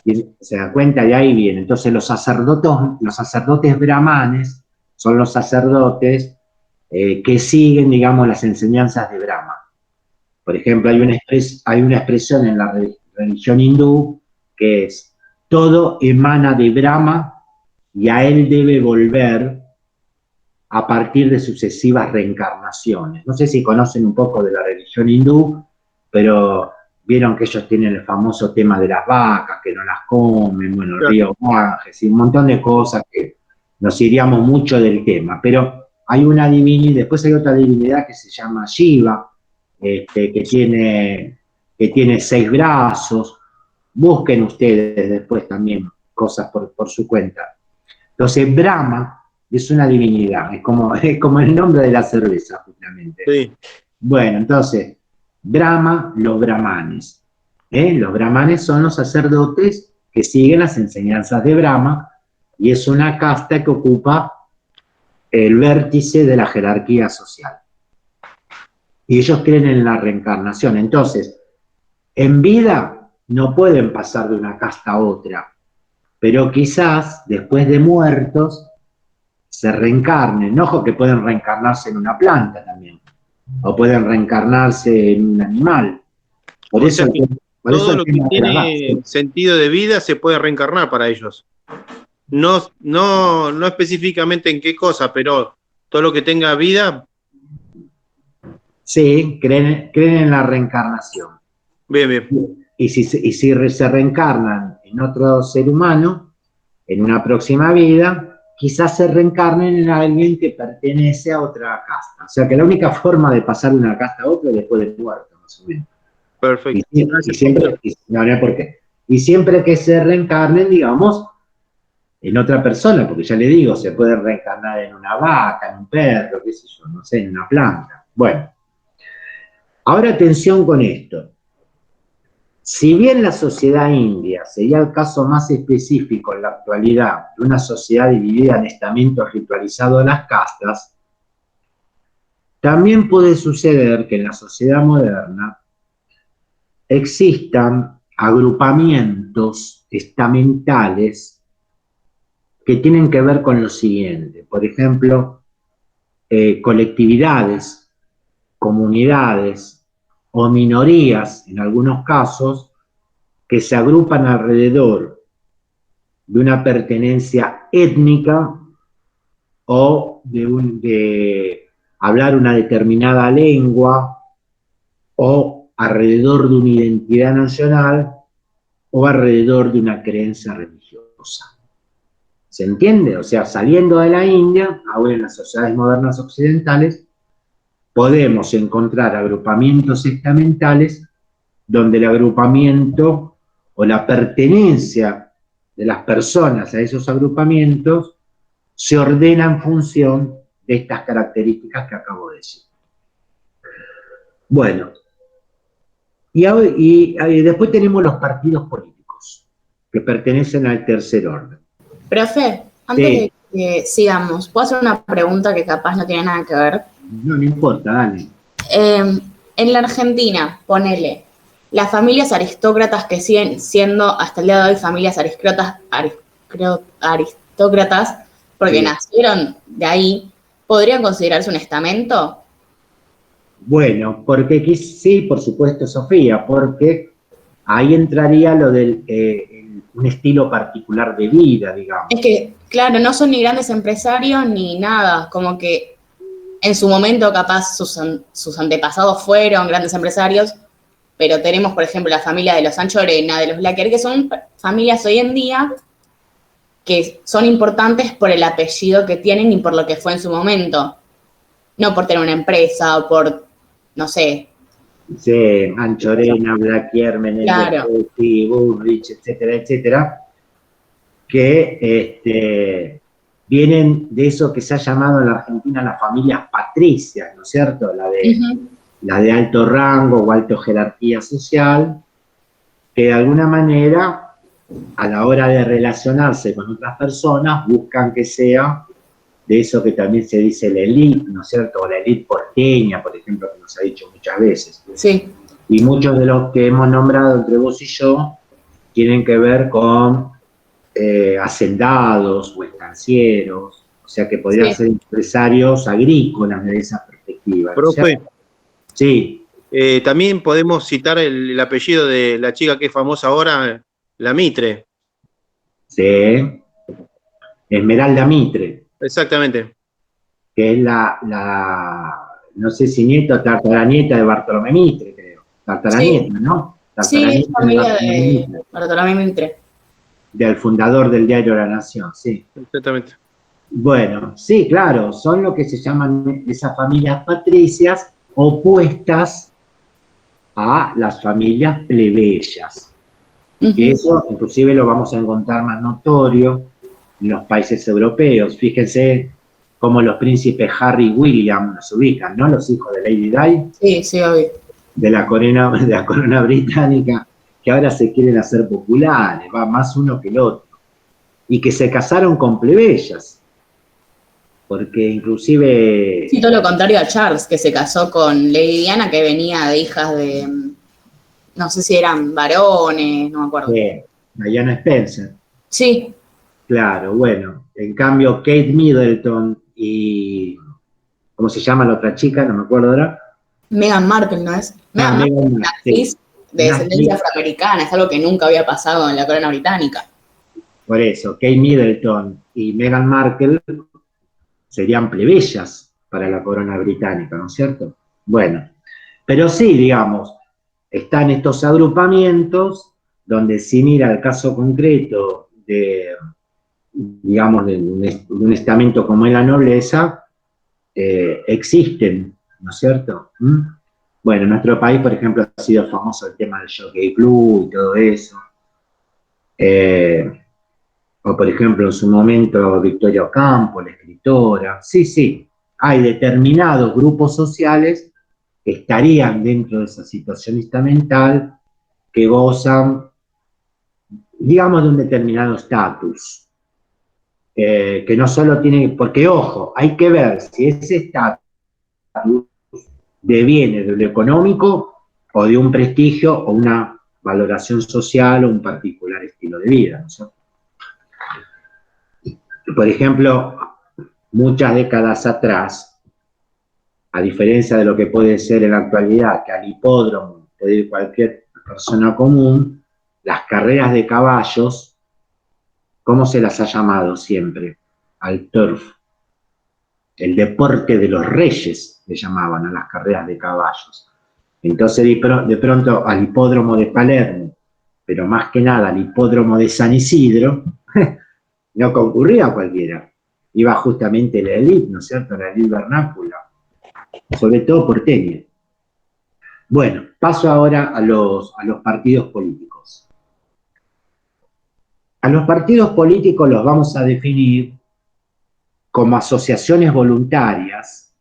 A: Y se da cuenta, de ahí viene. Entonces los sacerdotes brahmanes son los sacerdotes que siguen, digamos, las enseñanzas de Brahma. Por ejemplo, hay una expresión en la religión hindú que es: todo emana de Brahma y a él debe volver a partir de sucesivas reencarnaciones. No sé si conocen un poco de la religión hindú, pero vieron que ellos tienen el famoso tema de las vacas, que no las comen, bueno, el río Ganges y un montón de cosas que nos iríamos mucho del tema. Pero hay una divinidad, después hay otra divinidad que se llama Shiva, que tiene 6 brazos. Busquen ustedes después también cosas por su cuenta. Entonces, Brahma es una divinidad, es como el nombre de la cerveza, justamente.
D: Sí.
A: Bueno, entonces, Brahma, los brahmanes. Los brahmanes son los sacerdotes que siguen las enseñanzas de Brahma y es una casta que ocupa el vértice de la jerarquía social. Y ellos creen en la reencarnación. Entonces, en vida no pueden pasar de una casta a otra, pero quizás después de muertos se reencarnen. Ojo que pueden reencarnarse en una planta también, o pueden reencarnarse en un animal. Por eso
D: todo lo que tiene sentido de vida se puede reencarnar para ellos. No específicamente en qué cosa, pero todo lo que tenga vida.
A: Sí, creen en la reencarnación.
D: Bien.
A: Y si se reencarnan en otro ser humano, en una próxima vida, quizás se reencarnen en alguien que pertenece a otra casta. O sea que la única forma de pasar de una casta a otra es después de muerto, más o menos.
D: Perfecto.
A: Y siempre que se reencarnen, digamos, en otra persona, porque ya le digo, se puede reencarnar en una vaca, en un perro, qué sé yo, no sé, en una planta. Bueno, ahora atención con esto. Si bien la sociedad india sería el caso más específico en la actualidad de una sociedad dividida en estamentos ritualizados de las castas, también puede suceder que en la sociedad moderna existan agrupamientos estamentales que tienen que ver con lo siguiente. Por ejemplo, colectividades, comunidades o minorías, en algunos casos, que se agrupan alrededor de una pertenencia étnica o de hablar una determinada lengua o alrededor de una identidad nacional o alrededor de una creencia religiosa. ¿Se entiende? O sea, saliendo de la India, ahora en las sociedades modernas occidentales, podemos encontrar agrupamientos estamentales donde el agrupamiento o la pertenencia de las personas a esos agrupamientos se ordena en función de estas características que acabo de decir. Bueno, y después tenemos los partidos políticos, que pertenecen al tercer orden.
E: Profe, antes de que sigamos, ¿puedo hacer una pregunta que capaz no tiene nada que ver?
A: No importa, dale.
E: En la Argentina, ponele, las familias aristócratas que siguen siendo hasta el día de hoy familias aristócratas, porque nacieron de ahí, ¿podrían considerarse un estamento?
A: Bueno, porque sí, por supuesto, Sofía, porque ahí entraría lo del un estilo particular de vida, digamos.
E: Es que, claro, no son ni grandes empresarios ni nada, como que en su momento capaz sus antepasados fueron grandes empresarios, pero tenemos, por ejemplo, la familia de los Anchorena, de los Blaquer, que son familias hoy en día que son importantes por el apellido que tienen y por lo que fue en su momento, no por tener una empresa o por, no sé.
A: Sí, Anchorena, Blaquier, Menéndez,
E: Claro.
A: Bullrich, etcétera, etcétera, que vienen de eso que se ha llamado en la Argentina las familias patricias, ¿no es cierto? La de alto rango o alta jerarquía social, que de alguna manera, a la hora de relacionarse con otras personas, buscan que sea de eso que también se dice la élite, ¿no es cierto? O la élite porteña, por ejemplo, que nos ha dicho muchas veces.
E: Sí.
A: Y muchos de los que hemos nombrado entre vos y yo tienen que ver con hacendados o estancieros, o sea que podrían ser empresarios agrícolas desde esa perspectiva.
D: Profe,
A: sí.
D: También podemos citar el apellido de la chica que es famosa ahora, la Mitre.
A: Sí. Esmeralda Mitre.
D: Exactamente.
A: Que es no sé si nieta o tartaranieta de Bartolomé Mitre, creo. Tartaranieta,
E: Sí.
A: ¿no?
E: Sí, es familia de Bartolomé Mitre.
A: Del fundador del diario La Nación, sí.
D: Exactamente.
A: Bueno, sí, claro, son lo que se llaman esas familias patricias opuestas a las familias plebeyas. Y eso inclusive lo vamos a encontrar más notorio en los países europeos. Fíjense cómo los príncipes Harry y William los ubican, ¿no? Los hijos de Lady Di.
E: Sí, sí, obvio.
A: De la corona británica, que ahora se quieren hacer populares, va más uno que el otro. Y que se casaron con plebeyas. Porque inclusive...
E: Sí, todo lo contrario a Charles, que se casó con Lady Diana, que venía de hijas de... No sé si eran varones, no me acuerdo.
A: Diana Spencer.
E: Sí.
A: Claro, bueno. En cambio, Kate Middleton y... ¿Cómo se llama la otra chica? No me acuerdo ahora.
E: Meghan Markle, ¿no es? Meghan Markle es una actriz de descendencia afroamericana, es algo que nunca había pasado en la corona británica.
A: Por eso, Kate Middleton y Meghan Markle serían plebeyas para la corona británica, ¿no es cierto? Bueno, pero sí, digamos, están estos agrupamientos donde sin ir al caso concreto de, digamos, de un estamento como es la nobleza, existen, ¿no es cierto? Bueno, en nuestro país, por ejemplo, ha sido famoso el tema del Jockey Club y todo eso. O, por ejemplo, en su momento, Victoria Ocampo, la escritora. Sí, sí, hay determinados grupos sociales que estarían dentro de esa situación estamental, que gozan, digamos, de un determinado estatus. Que no solo tiene, porque ojo, hay que ver si ese estatus deviene de lo económico o de un prestigio o una valoración social o un particular estilo de vida, ¿no es cierto? Por ejemplo, muchas décadas atrás, a diferencia de lo que puede ser en la actualidad, que al hipódromo puede ir cualquier persona común, las carreras de caballos, ¿cómo se las ha llamado siempre? Al turf. El deporte de los reyes le llamaban a las carreras de caballos. Entonces, de pronto, al hipódromo de Palermo, pero más que nada al hipódromo de San Isidro, no concurría cualquiera. Iba justamente la élite, ¿no es cierto? La élite vernácula, sobre todo porteña. Bueno, paso ahora a los partidos políticos. A los partidos políticos los vamos a definir como asociaciones voluntarias,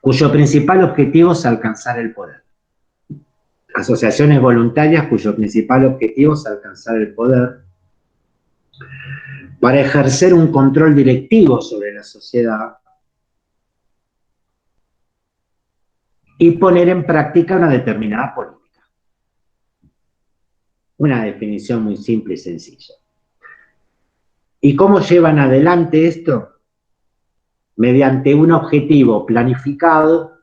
A: cuyo principal objetivo es alcanzar el poder. Asociaciones voluntarias cuyo principal objetivo es alcanzar el poder para ejercer un control directivo sobre la sociedad y poner en práctica una determinada política. Una definición muy simple y sencilla. ¿Y cómo llevan adelante esto? Mediante un objetivo planificado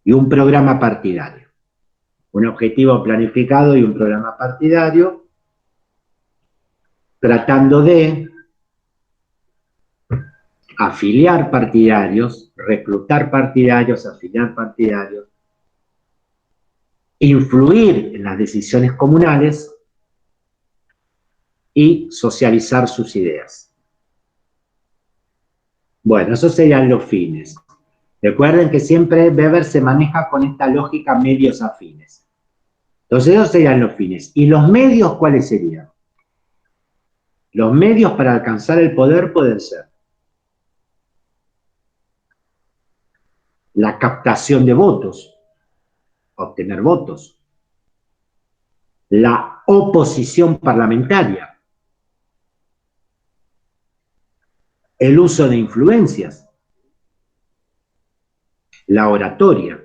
A: y un programa partidario. Un objetivo planificado y un programa partidario, tratando de afiliar partidarios, reclutar partidarios, afiliar partidarios, influir en las decisiones comunales y socializar sus ideas. Bueno, esos serían los fines. Recuerden que siempre Weber se maneja con esta lógica medios afines. Entonces esos serían los fines. ¿Y los medios cuáles serían? Los medios para alcanzar el poder pueden ser la captación de votos, obtener votos, la oposición parlamentaria, el uso de influencias, la oratoria.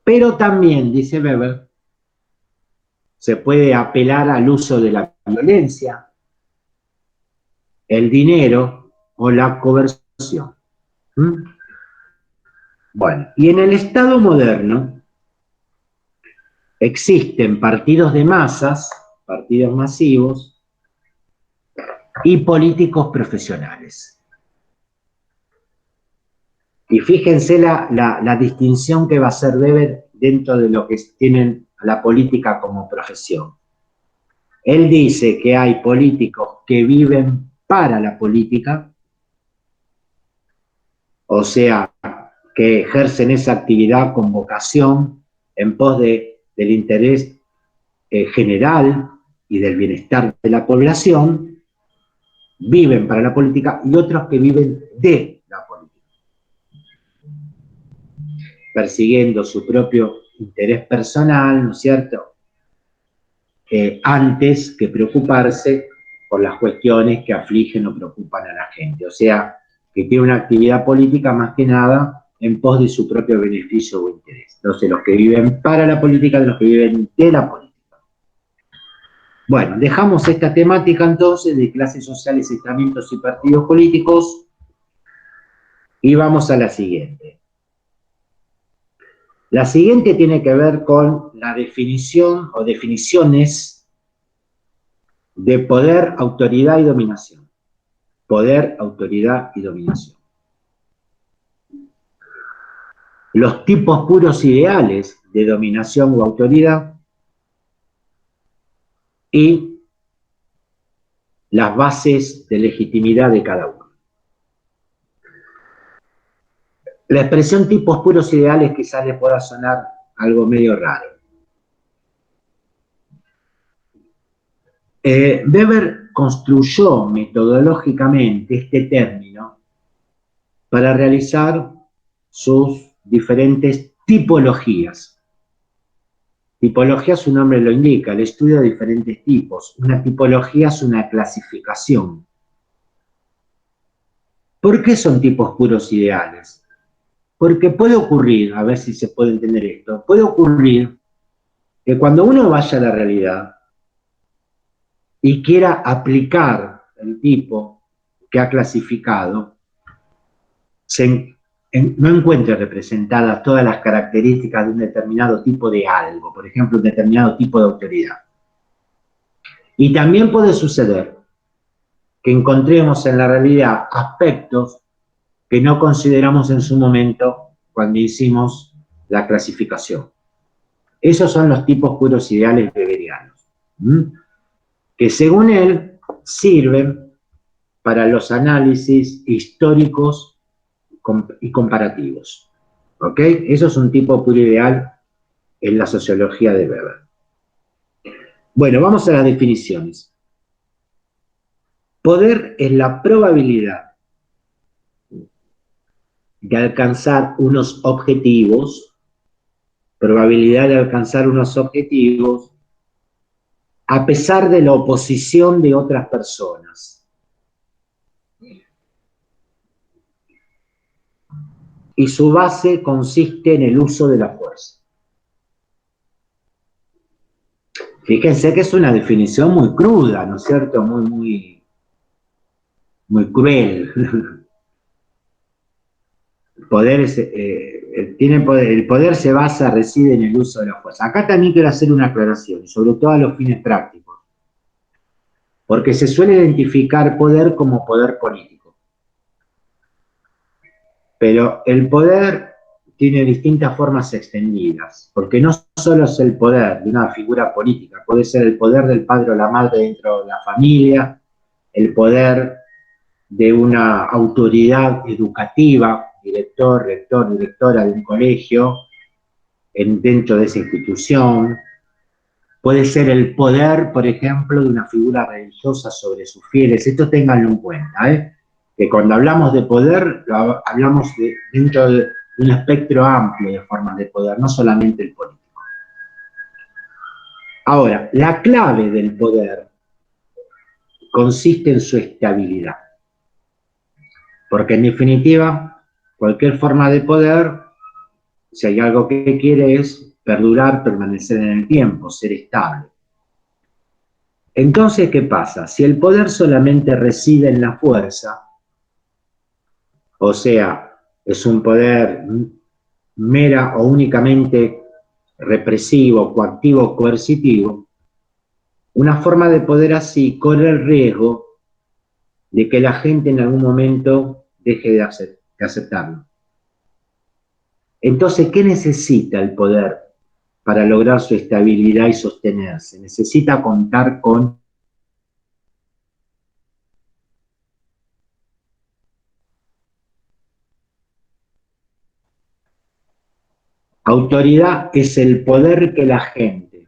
A: Pero también, dice Weber, se puede apelar al uso de la violencia, el dinero o la coerción. Bueno, y en el Estado moderno existen partidos de masas, partidos masivos y políticos profesionales. Y fíjense la distinción que va a hacer Weber dentro de lo que tienen la política como profesión. Él dice que hay políticos que viven para la política, o sea, que ejercen esa actividad con vocación en pos del interés general y del bienestar de la población, viven para la política, y otros que viven de la política, persiguiendo su propio interés personal, ¿no es cierto?, antes que preocuparse por las cuestiones que afligen o preocupan a la gente. O sea, que tiene una actividad política más que nada en pos de su propio beneficio o interés. Entonces, los que viven para la política de los que viven de la política. Bueno, dejamos esta temática entonces de clases sociales, estamentos y partidos políticos y vamos a la siguiente. La siguiente tiene que ver con la definición o definiciones de poder, autoridad y dominación. Poder, autoridad y dominación. Los tipos puros ideales de dominación o autoridad y las bases de legitimidad de cada uno. La expresión tipos puros ideales quizás les pueda sonar algo medio raro. Weber construyó metodológicamente este término para realizar sus diferentes tipologías. Tipología, su nombre lo indica, el estudio de diferentes tipos. Una tipología es una clasificación. ¿Por qué son tipos puros ideales? Porque puede ocurrir, a ver si se puede entender esto, puede ocurrir que cuando uno vaya a la realidad y quiera aplicar el tipo que ha clasificado, no encuentre representadas todas las características de un determinado tipo de algo, por ejemplo, un determinado tipo de autoridad. Y también puede suceder que encontremos en la realidad aspectos que no consideramos en su momento cuando hicimos la clasificación. Esos son los tipos puros ideales weberianos, que según él sirven para los análisis históricos y comparativos. ¿Ok? Eso es un tipo puro ideal en la sociología de Weber. Bueno, vamos a las definiciones. Poder es la probabilidad de alcanzar unos objetivos, a pesar de la oposición de otras personas. Y su base consiste en el uso de la fuerza. Fíjense que es una definición muy cruda, ¿no es cierto? Muy cruel. El poder se reside en el uso de la fuerza. Acá también quiero hacer una aclaración, sobre todo a los fines prácticos, porque se suele identificar poder como poder político. Pero el poder tiene distintas formas extendidas, porque no solo es el poder de una figura política, puede ser el poder del padre o la madre dentro de la familia, el poder de una autoridad educativa, director, rector, directora de un colegio, dentro de esa institución. Puede ser el poder, por ejemplo, de una figura religiosa sobre sus fieles. Esto ténganlo en cuenta, que cuando hablamos de poder, hablamos dentro de un espectro amplio de formas de poder, no solamente el político. Ahora, la clave del poder consiste en su estabilidad. Porque en definitiva, cualquier forma de poder, si hay algo que quiere es perdurar, permanecer en el tiempo, ser estable. Entonces, ¿qué pasa? Si el poder solamente reside en la fuerza, o sea, es un poder mera o únicamente represivo, coactivo, coercitivo, una forma de poder así corre el riesgo de que la gente en algún momento deje de aceptarlo. Entonces, ¿qué necesita el poder para lograr su estabilidad y sostenerse? Necesita contar con autoridad. Es el poder que la gente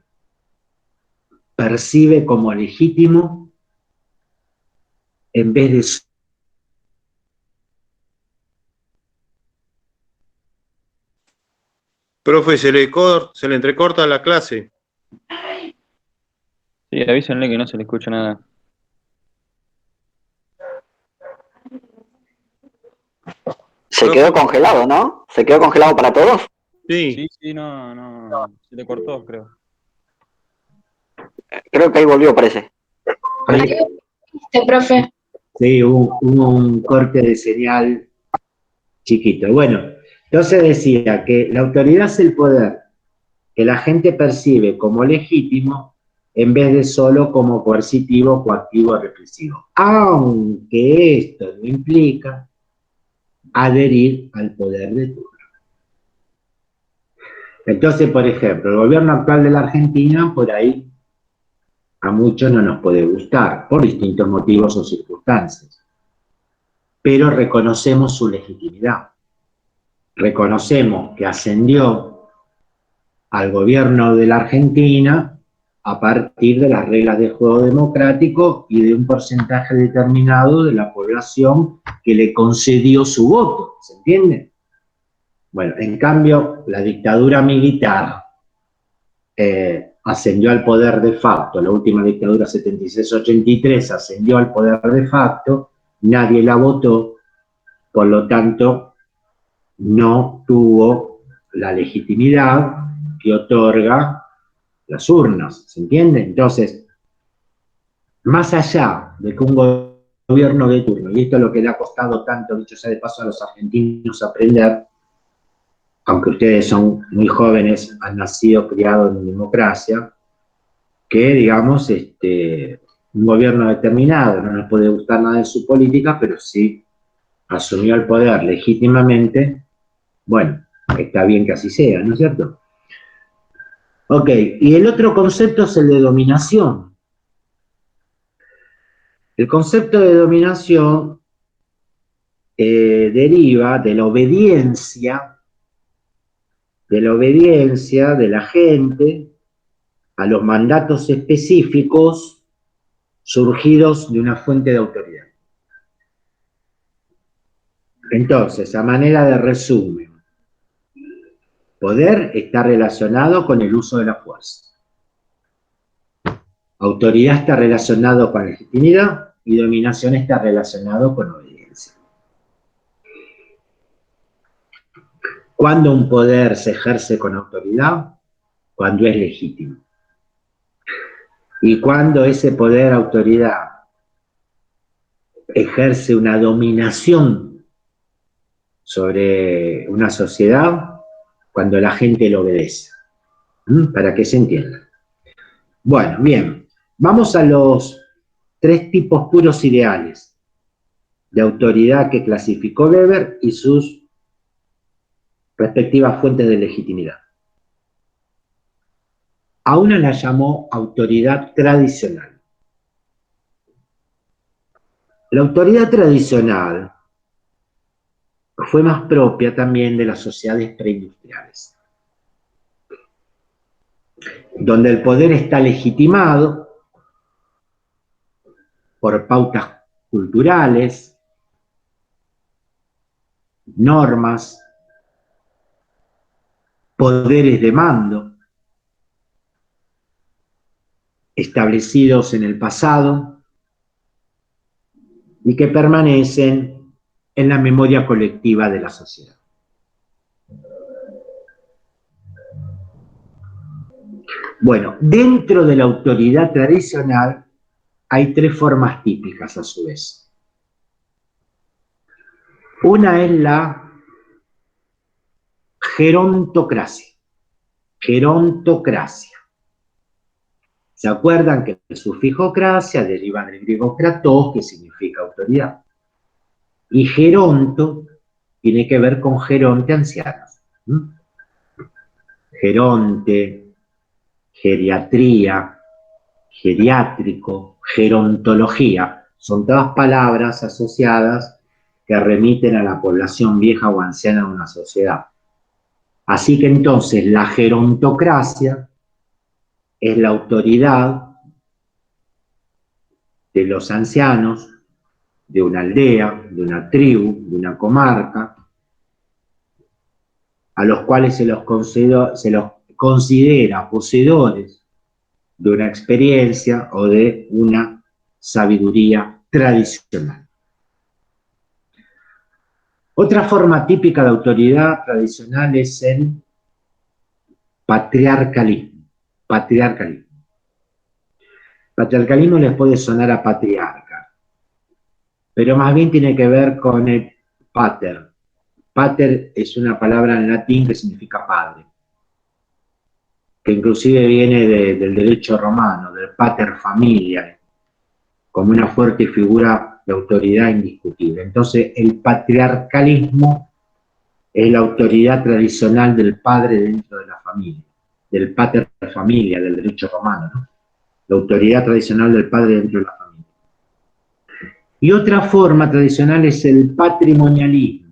A: percibe como legítimo en vez de...
D: Profe, se le entrecorta la clase.
F: Sí, avísenle que no se le escucha nada.
B: Se quedó congelado, ¿no? ¿Se quedó congelado para todos?
D: Sí.
F: Sí, no, se le cortó, creo.
B: Creo que ahí volvió, parece.
C: Profe.
A: Sí, hubo un corte de señal chiquito. Bueno, entonces decía que la autoridad es el poder que la gente percibe como legítimo en vez de solo como coercitivo, coactivo, represivo. Aunque esto no implica adherir al poder de turno. Entonces, por ejemplo, el gobierno actual de la Argentina, por ahí, a muchos no nos puede gustar, por distintos motivos o circunstancias. Pero reconocemos su legitimidad. Reconocemos que ascendió al gobierno de la Argentina a partir de las reglas de juego democrático y de un porcentaje determinado de la población que le concedió su voto, ¿se entiende? Bueno, en cambio, la dictadura militar ascendió al poder de facto, la última dictadura 76-83 ascendió al poder de facto, nadie la votó, por lo tanto, no tuvo la legitimidad que otorga las urnas, ¿se entiende? Entonces, más allá de que un gobierno de turno, y esto es lo que le ha costado tanto, dicho sea de paso, a los argentinos aprender, aunque ustedes son muy jóvenes, han nacido, criados en democracia, que, digamos, un gobierno determinado, no nos puede gustar nada de su política, pero sí asumió el poder legítimamente, bueno, está bien que así sea, ¿no es cierto? Ok, y el otro concepto es el de dominación. El concepto de dominación deriva de la obediencia de la obediencia de la gente a los mandatos específicos surgidos de una fuente de autoridad. Entonces, a manera de resumen, poder está relacionado con el uso de la fuerza. Autoridad está relacionado con legitimidad y dominación está relacionado con obediencia. ¿Cuándo un poder se ejerce con autoridad? Cuando es legítimo. Y cuando ese poder, autoridad, ejerce una dominación sobre una sociedad, cuando la gente lo obedece. Para que se entienda. Bueno, bien. Vamos a los 3 tipos puros ideales de autoridad que clasificó Weber y sus respectivas fuentes de legitimidad. A una la llamó autoridad tradicional. La autoridad tradicional fue más propia también de las sociedades preindustriales, donde el poder está legitimado por pautas culturales, normas, poderes de mando establecidos en el pasado y que permanecen en la memoria colectiva de la sociedad. Bueno, dentro de la autoridad tradicional hay 3 formas típicas a su vez. Una es la gerontocracia. Gerontocracia. ¿Se acuerdan que el sufijo cracia deriva del griego kratos, que significa autoridad? Y geronto tiene que ver con geronte ancianos. Geronte, geriatría, geriátrico, gerontología, son todas palabras asociadas que remiten a la población vieja o anciana de una sociedad. Así que entonces la gerontocracia es la autoridad de los ancianos de una aldea, de una tribu, de una comarca, a los cuales se los considera poseedores de una experiencia o de una sabiduría tradicional. Otra forma típica de autoridad tradicional es el patriarcalismo. Patriarcalismo les puede sonar a patriarca, pero más bien tiene que ver con el pater. Pater es una palabra en latín que significa padre, que inclusive viene del derecho romano, del pater familiae, como una fuerte figura de autoridad indiscutible. Entonces, el patriarcalismo es la autoridad tradicional del padre dentro de la familia, del pater familia, del derecho romano, ¿no? La autoridad tradicional del padre dentro de la familia. Y otra forma tradicional es el patrimonialismo.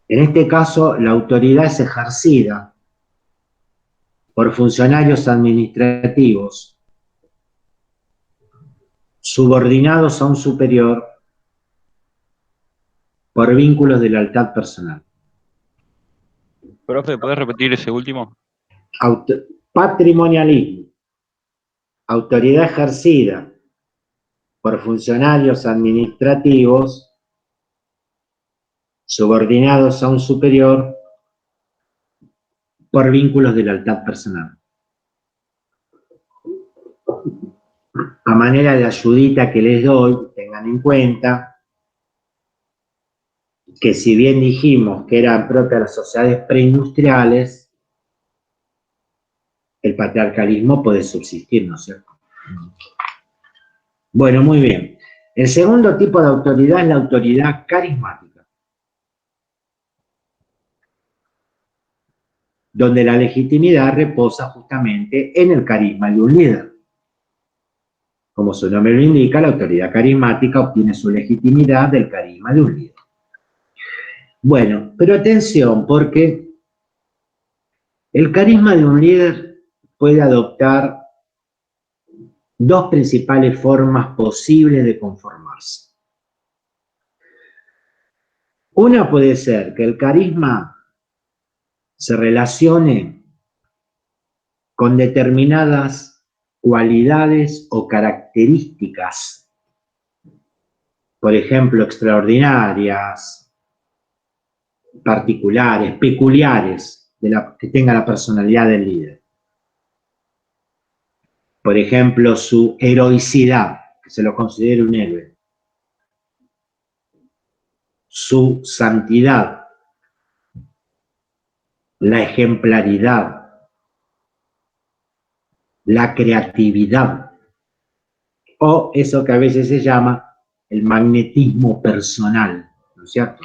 A: En este caso, la autoridad es ejercida por funcionarios administrativos subordinados a un superior por vínculos de lealtad personal.
F: Profe, ¿podés repetir ese último?
A: Patrimonialismo. Autoridad ejercida por funcionarios administrativos subordinados a un superior por vínculos de lealtad personal. A manera de ayudita que les doy, tengan en cuenta que si bien dijimos que eran propias las sociedades preindustriales, el patriarcalismo puede subsistir, ¿no es cierto? Bueno, muy bien. El segundo tipo de autoridad es la autoridad carismática, donde la legitimidad reposa justamente en el carisma de un líder. Como su nombre lo indica, la autoridad carismática obtiene su legitimidad del carisma de un líder. Bueno, pero atención, porque el carisma de un líder puede adoptar dos principales formas posibles de conformarse. Una puede ser que el carisma se relacione con determinadas cualidades o características, por ejemplo, extraordinarias, particulares, peculiares, que tenga la personalidad del líder. Por ejemplo, su heroicidad, que se lo considere un héroe. Su santidad, la ejemplaridad, la creatividad, o eso que a veces se llama el magnetismo personal, ¿no es cierto?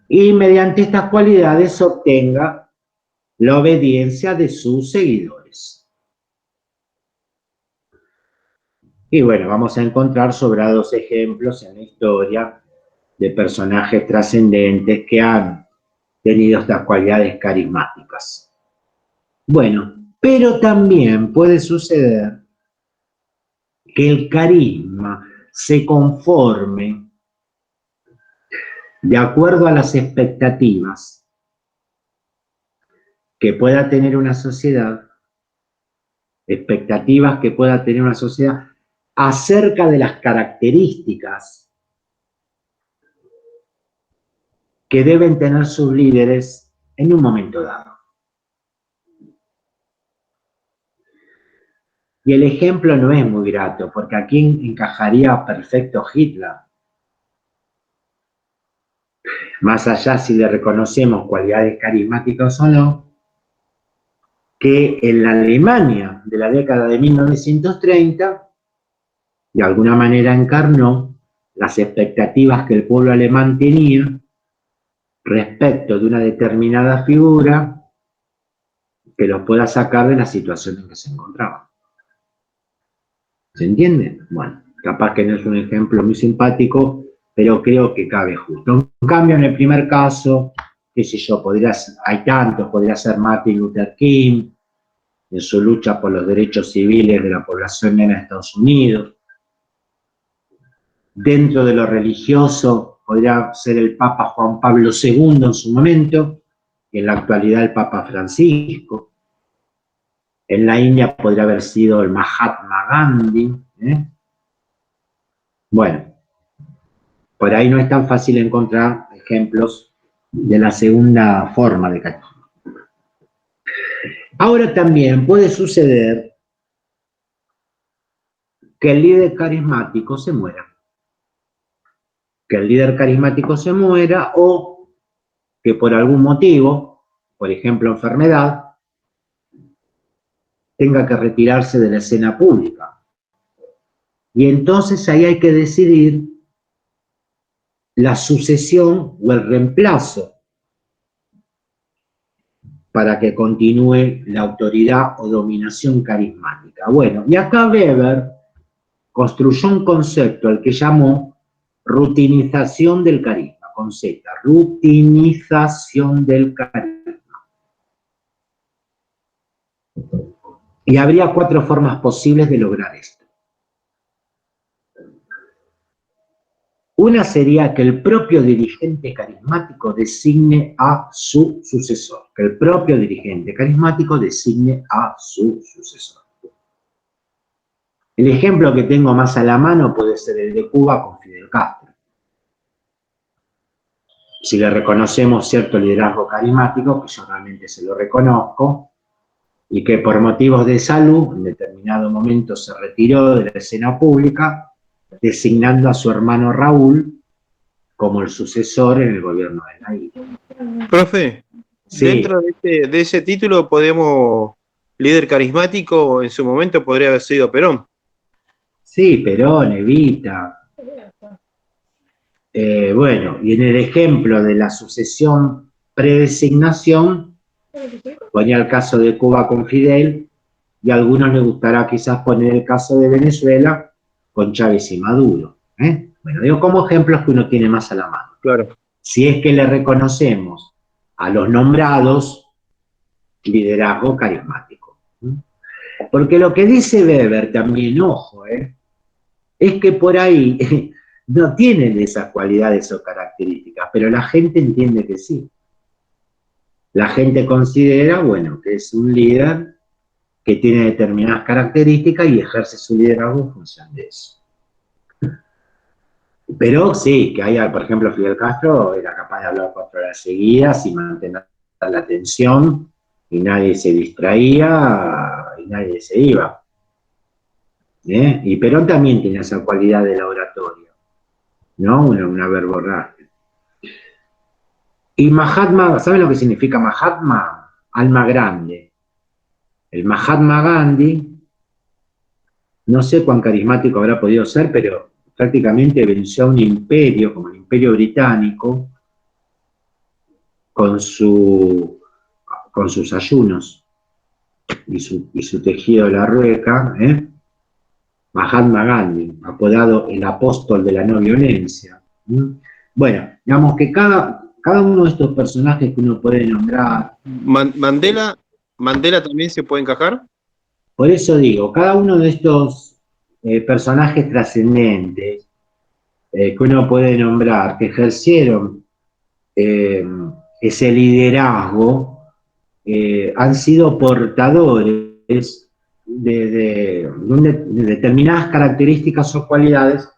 A: Y mediante estas cualidades obtenga la obediencia de sus seguidores. Y bueno, vamos a encontrar sobrados ejemplos en la historia de personajes trascendentes que han tenido estas cualidades carismáticas. Bueno, pero también puede suceder que el carisma se conforme de acuerdo a las expectativas que pueda tener una sociedad, expectativas que pueda tener una sociedad acerca de las características que deben tener sus líderes en un momento dado. Y el ejemplo no es muy grato, porque aquí encajaría perfecto Hitler. Más allá si le reconocemos cualidades carismáticas o no, que en la Alemania de la década de 1930, de alguna manera encarnó las expectativas que el pueblo alemán tenía respecto de una determinada figura que los pueda sacar de la situación en que se encontraban. ¿Se entiende? Bueno, capaz que no es un ejemplo muy simpático, pero creo que cabe justo. En cambio, en el primer caso, qué sé yo, hay tantos, podría ser Martin Luther King, en su lucha por los derechos civiles de la población negra de Estados Unidos. Dentro de lo religioso, podría ser el Papa Juan Pablo II en su momento, y en la actualidad el Papa Francisco. En la India podría haber sido el Mahatma Gandhi. Bueno, por ahí no es tan fácil encontrar ejemplos de la segunda forma de carisma. Ahora también puede suceder que el líder carismático se muera. Que el líder carismático se muera o que por algún motivo, por ejemplo enfermedad, tenga que retirarse de la escena pública. Y entonces ahí hay que decidir la sucesión o el reemplazo para que continúe la autoridad o dominación carismática. Bueno, y acá Weber construyó un concepto al que llamó rutinización del carisma, con Z, rutinización del carisma. Y habría 4 formas posibles de lograr esto. Una sería que el propio dirigente carismático designe a su sucesor. Que el propio dirigente carismático designe a su sucesor. El ejemplo que tengo más a la mano puede ser el de Cuba con Fidel Castro. Si le reconocemos cierto liderazgo carismático, que yo realmente se lo reconozco, y que por motivos de salud, en determinado momento se retiró de la escena pública, designando a su hermano Raúl como el sucesor en el gobierno de la isla.
D: Profe, sí. Dentro de ese título podemos, líder carismático, en su momento podría haber sido Perón.
A: Sí, Perón, Evita. Bueno, y en el ejemplo de la sucesión predesignación, ponía el caso de Cuba con Fidel, y a algunos les gustará quizás poner el caso de Venezuela con Chávez y Maduro. Bueno, digo como ejemplos que uno tiene más a la mano.
D: Claro.
A: Si es que le reconocemos a los nombrados liderazgo carismático. Porque lo que dice Weber también, ojo, es que por ahí no tienen esas cualidades o características, pero la gente entiende que sí. La gente considera, bueno, que es un líder que tiene determinadas características y ejerce su liderazgo en función de eso. Pero sí, que haya, por ejemplo, Fidel Castro era capaz de hablar 4 horas seguidas y mantener la atención, y nadie se distraía y nadie se iba. Y Perón también tiene esa cualidad de la oratoria, ¿no? Una verborragia. Y Mahatma, ¿saben lo que significa Mahatma? Alma grande. El Mahatma Gandhi, no sé cuán carismático habrá podido ser, pero prácticamente venció a un imperio, como el Imperio Británico, con sus ayunos y su tejido de la rueca, Mahatma Gandhi, apodado el apóstol de la no violencia. Bueno, digamos que cada uno de estos personajes que uno puede nombrar.
D: ¿Mandela también se puede encajar?
A: Por eso digo, cada uno de estos personajes trascendentes que uno puede nombrar, que ejercieron ese liderazgo, han sido portadores de determinadas características o cualidades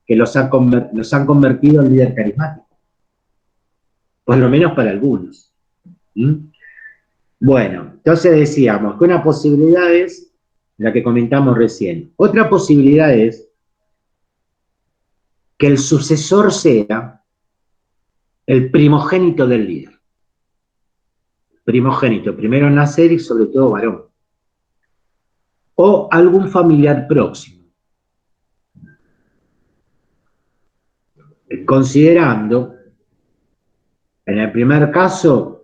A: que los han convertido en líder carismático. Por lo menos para algunos. Bueno, entonces decíamos que una posibilidad es la que comentamos recién. Otra posibilidad es que el sucesor sea el primogénito del líder. Primogénito, primero en nacer y sobre todo varón. O algún familiar próximo. Considerando, en el primer caso,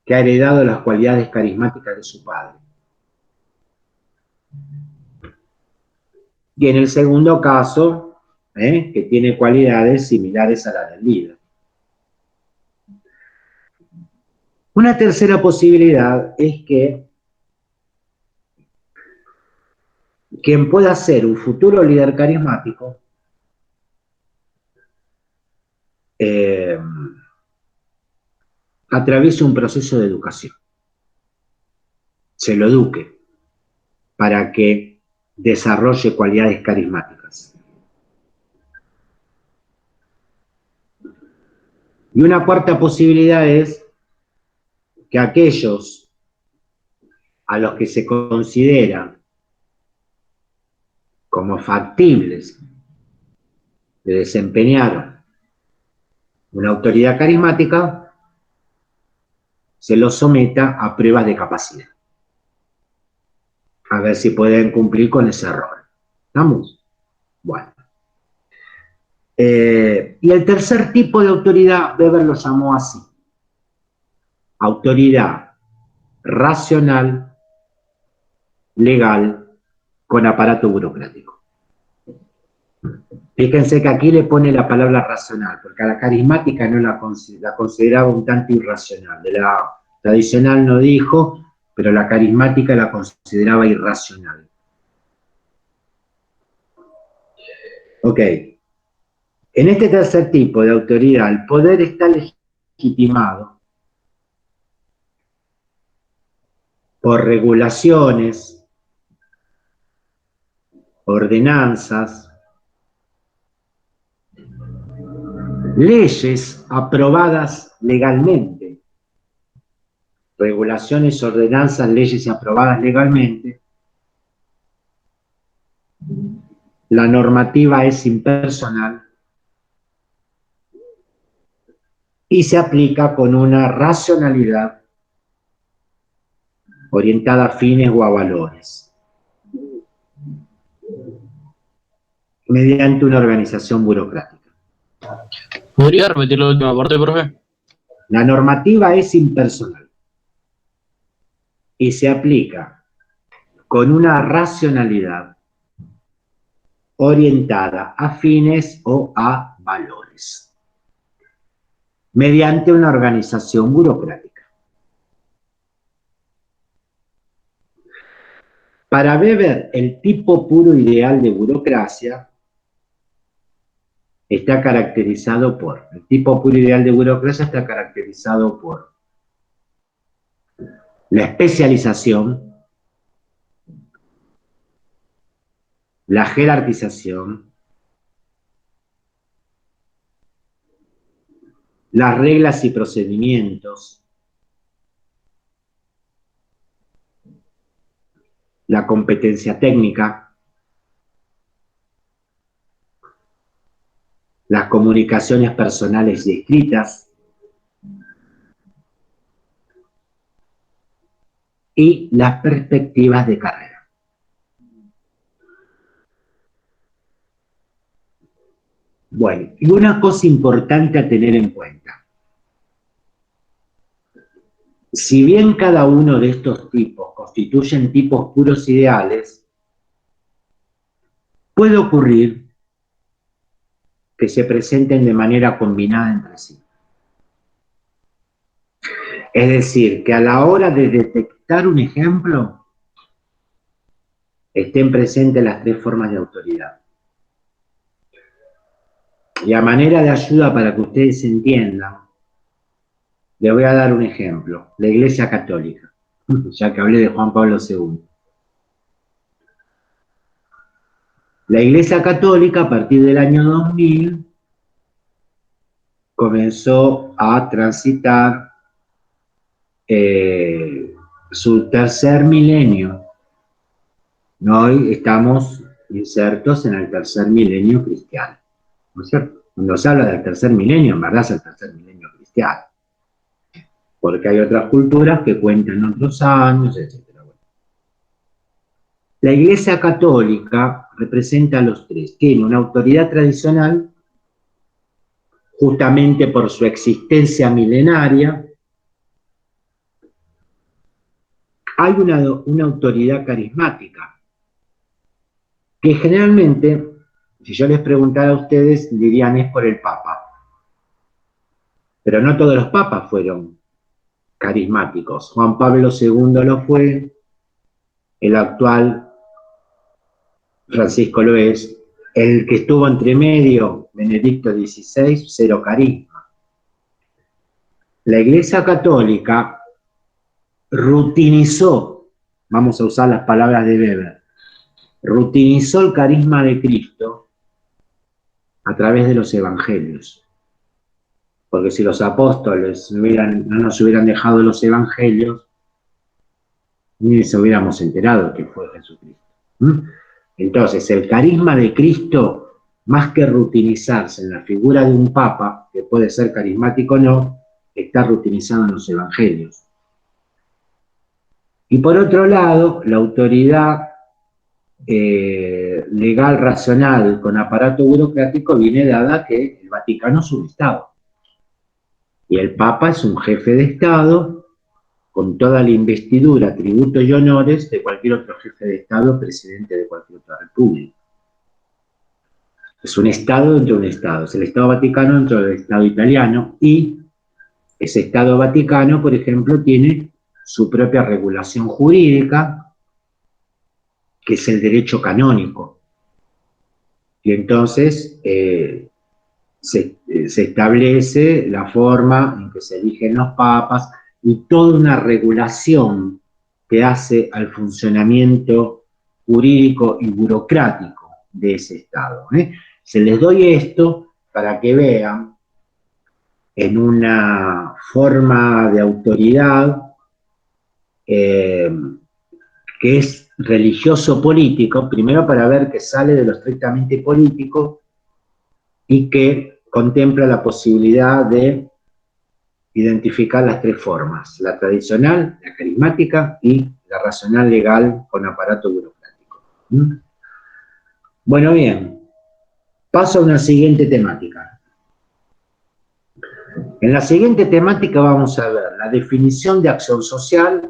A: que ha heredado las cualidades carismáticas de su padre. Y en el segundo caso, que tiene cualidades similares a las del líder. Una tercera posibilidad es que quien pueda ser un futuro líder carismático atraviese un proceso de educación. Se lo eduque para que desarrolle cualidades carismáticas. Y una cuarta posibilidad es que aquellos a los que se considera como factibles de desempeñar una autoridad carismática, se los someta a pruebas de capacidad. A ver si pueden cumplir con ese rol. ¿Estamos? Bueno. Y el tercer tipo de autoridad, Weber lo llamó así. Autoridad racional, legal, con aparato burocrático. Fíjense que aquí le pone la palabra racional, porque a la carismática no la consideraba un tanto irracional. De la tradicional no dijo, pero la carismática la consideraba irracional. Ok. En este tercer tipo de autoridad, el poder está legitimado por regulaciones, ordenanzas, leyes aprobadas legalmente, regulaciones, ordenanzas, leyes aprobadas legalmente. La normativa es impersonal y se aplica con una racionalidad orientada a fines o a valores, mediante una organización burocrática.
G: ¿Podría repetir la última parte, profe?
A: La normativa es impersonal y se aplica con una racionalidad orientada a fines o a valores. mediante una organización burocrática. Para Weber, el tipo puro ideal de burocracia está caracterizado por, el tipo puro ideal de burocracia está caracterizado por la especialización, la jerarquización, las reglas y procedimientos, la competencia técnica, las comunicaciones personales y escritas, y las perspectivas de carrera. Bueno, y una cosa importante a tener en cuenta. Si bien cada uno de estos tipos constituyen tipos puros ideales, puede ocurrir que se presenten de manera combinada entre sí. Es decir, que a la hora de detectar un ejemplo, estén presentes las tres formas de autoridad. Y a manera de ayuda para que ustedes entiendan, les voy a dar un ejemplo. La Iglesia Católica, ya que hablé de Juan Pablo II. La Iglesia Católica, a partir del año 2000, comenzó a transitar su tercer milenio. Hoy estamos insertos en el tercer milenio cristiano, ¿no es cierto? Cuando se habla del tercer milenio, en verdad es el tercer milenio cristiano, porque hay otras culturas que cuentan otros años, etc. La Iglesia Católica representa a los tres. Tiene una autoridad tradicional, justamente por su existencia milenaria. Hay una autoridad carismática, que generalmente, si yo les preguntara a ustedes, dirían es por el Papa. Pero no todos los papas fueron carismáticos. Juan Pablo II lo fue, el actual Francisco lo es, el que estuvo entre medio, Benedicto XVI, cero carisma. La Iglesia Católica rutinizó, vamos a usar las palabras de Weber, rutinizó el carisma de Cristo a través de los evangelios. Porque si los apóstoles no nos hubieran dejado los evangelios, ni nos hubiéramos enterado que fue Jesucristo. Entonces, el carisma de Cristo, más que rutinizarse en la figura de un papa, que puede ser carismático o no, está rutinizado en los evangelios. Y por otro lado, la autoridad legal racional con aparato burocrático viene dada que el Vaticano es un Estado. Y el Papa es un jefe de Estado con toda la investidura, tributos y honores de cualquier otro jefe de Estado, presidente de cualquier otra república. Es un Estado dentro de un Estado. Es el Estado Vaticano dentro del Estado italiano y ese Estado Vaticano, por ejemplo, tiene su propia regulación jurídica, que es el derecho canónico. Y entonces se establece la forma en que se eligen los papas y toda una regulación que hace al funcionamiento jurídico y burocrático de ese Estado. Se les doy esto para que vean en una forma de autoridad que es religioso-político, primero para ver que sale de lo estrictamente político y que contempla la posibilidad de identificar las tres formas, la tradicional, la carismática y la racional legal con aparato burocrático. Bueno, bien, paso a una siguiente temática. En la siguiente temática vamos a ver la definición de acción social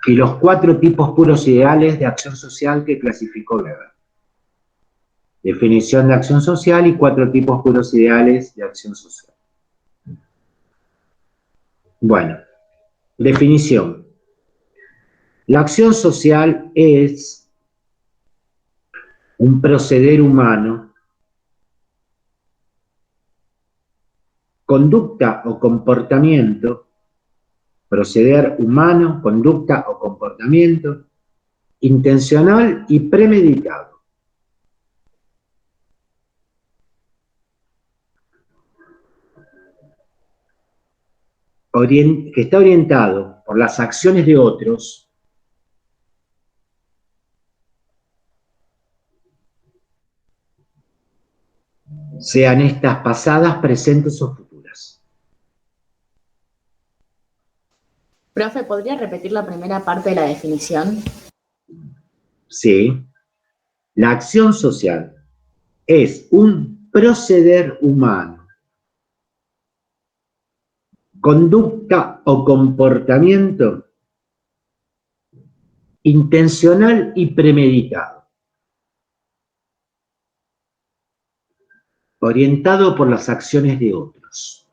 A: y los 4 tipos puros ideales de acción social que clasificó Weber. Definición de acción social y 4 tipos puros ideales de acción social. Bueno, definición. La acción social es un proceder humano, conducta o comportamiento, proceder humano, conducta o comportamiento, intencional y premeditado. Que está orientado por las acciones de otros, sean estas pasadas, presentes o futuras.
E: Profe, ¿podría repetir la primera parte de la definición?
A: Sí. La acción social es un proceder humano, conducta o comportamiento intencional y premeditado, orientado por las acciones de otros,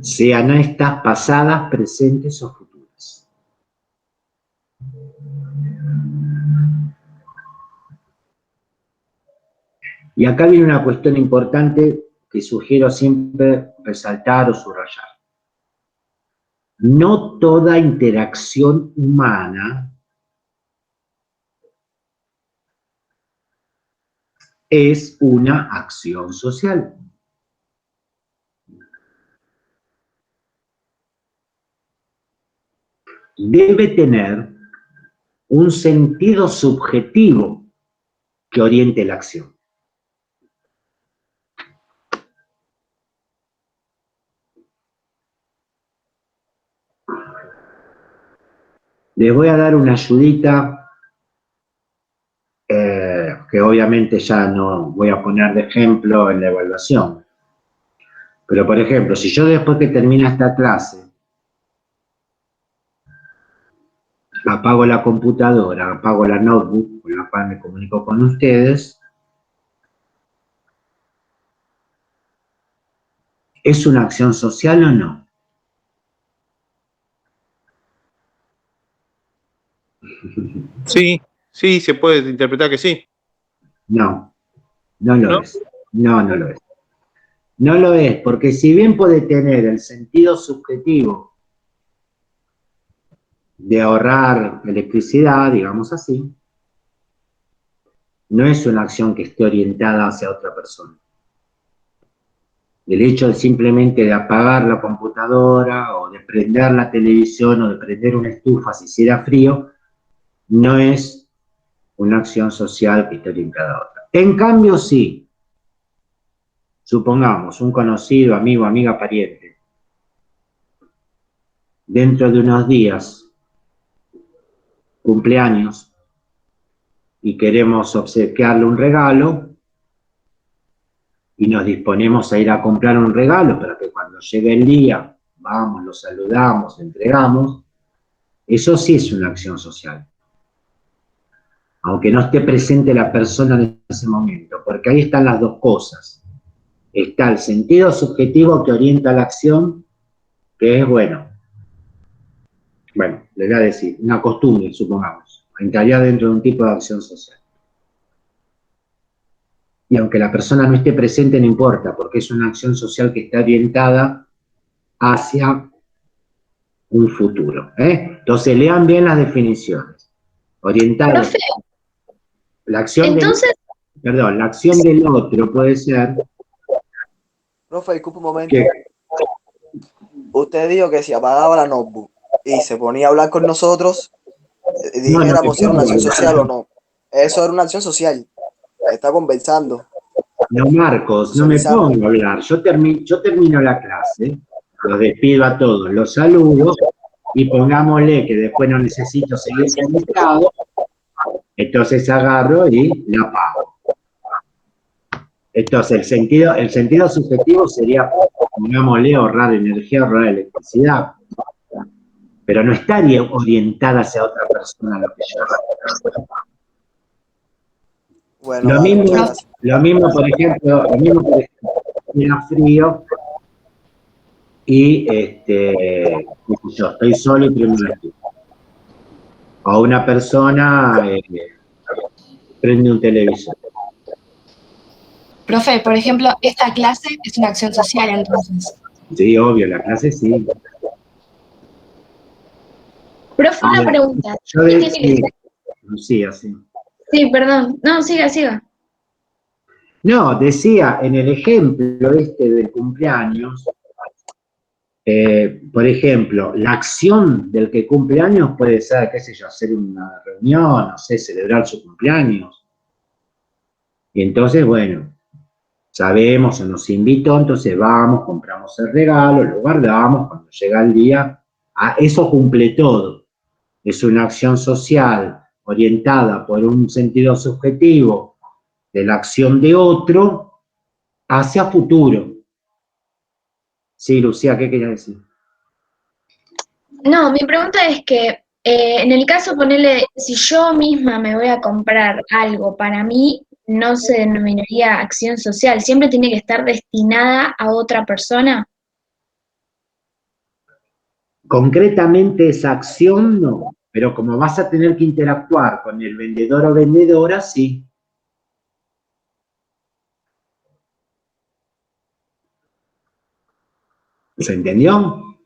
A: sean estas pasadas, presentes o futuras. Y acá viene una cuestión importante que sugiero siempre resaltar o subrayar. No toda interacción humana es una acción social. Debe tener un sentido subjetivo que oriente la acción. Les voy a dar una ayudita que obviamente ya no voy a poner de ejemplo en la evaluación. Pero, por ejemplo, si yo después que termina esta clase apago la computadora, apago la notebook con la cual me comunico con ustedes, ¿es una acción social o no?
D: Sí, sí, se puede interpretar que sí.
A: No, no lo
D: ¿No?
A: es. No, no lo es. No lo es, porque si bien puede tener el sentido subjetivo de ahorrar electricidad, digamos así, no es una acción que esté orientada hacia otra persona. El hecho de simplemente de apagar la computadora o de prender la televisión o de prender una estufa si hiciera frío, no es una acción social que esté orientada a otra. En cambio, sí, supongamos un conocido, amigo, amiga, pariente, dentro de unos días, cumpleaños, y queremos obsequiarle un regalo, y nos disponemos a ir a comprar un regalo para que cuando llegue el día, vamos, lo saludamos, entregamos, eso sí es una acción social. Aunque no esté presente la persona en ese momento, porque ahí están las dos cosas. Está el sentido subjetivo que orienta la acción, que es, bueno, le voy a decir, una costumbre, supongamos, entraría dentro de un tipo de acción social. Y aunque la persona no esté presente, no importa, porque es una acción social que está orientada hacia un futuro. Entonces, lean bien las definiciones. Orientada.
C: Profe,
A: La acción
C: entonces,
A: la acción del otro puede ser
H: Profe, disculpe un momento.
A: que
H: Usted dijo que si apagaba la notebook y se ponía a hablar con nosotros, dijéramos si era una acción social o no. Eso era una acción social. Está conversando.
A: No, Marcos, no me pongo a hablar. Yo termino la clase, los despido a todos, los saludo y pongámosle que después no necesito seguir conectado, entonces agarro y la apago. Entonces el sentido subjetivo sería, pongámosle, ahorrar energía, ahorrar electricidad. pero no estaría orientada hacia otra persona lo que yo hago.
H: Bueno,
A: Lo
H: vale,
A: mismo,
H: muchas gracias.
A: por ejemplo, era frío y qué sé yo, estoy solo y prendo una estufa. O una persona prende un televisor.
I: Profe, por ejemplo, esta clase es una acción social, entonces.
A: Sí, obvio, la clase sí.
C: Profe, una pregunta.
A: Yo
C: ¿Qué tiene que ser?
A: sí, así.
C: Sí, perdón. No, siga.
A: No, decía, en el ejemplo del cumpleaños, por ejemplo, la acción del que cumple años puede ser, qué sé yo, hacer una reunión, no sé, celebrar su cumpleaños. Y entonces, bueno, sabemos o nos invitó, entonces vamos, compramos el regalo, lo guardamos, cuando llega el día, eso cumple todo. Es una acción social orientada por un sentido subjetivo de la acción de otro hacia futuro. Sí, Lucía, ¿qué querías decir?
C: No, mi pregunta es que en el caso, ponerle, si yo misma me voy a comprar algo para mí, no se denominaría acción social, siempre tiene que estar destinada a otra persona.
A: Concretamente esa acción no, pero como vas a tener que interactuar con el vendedor o vendedora, sí. ¿Se entendió?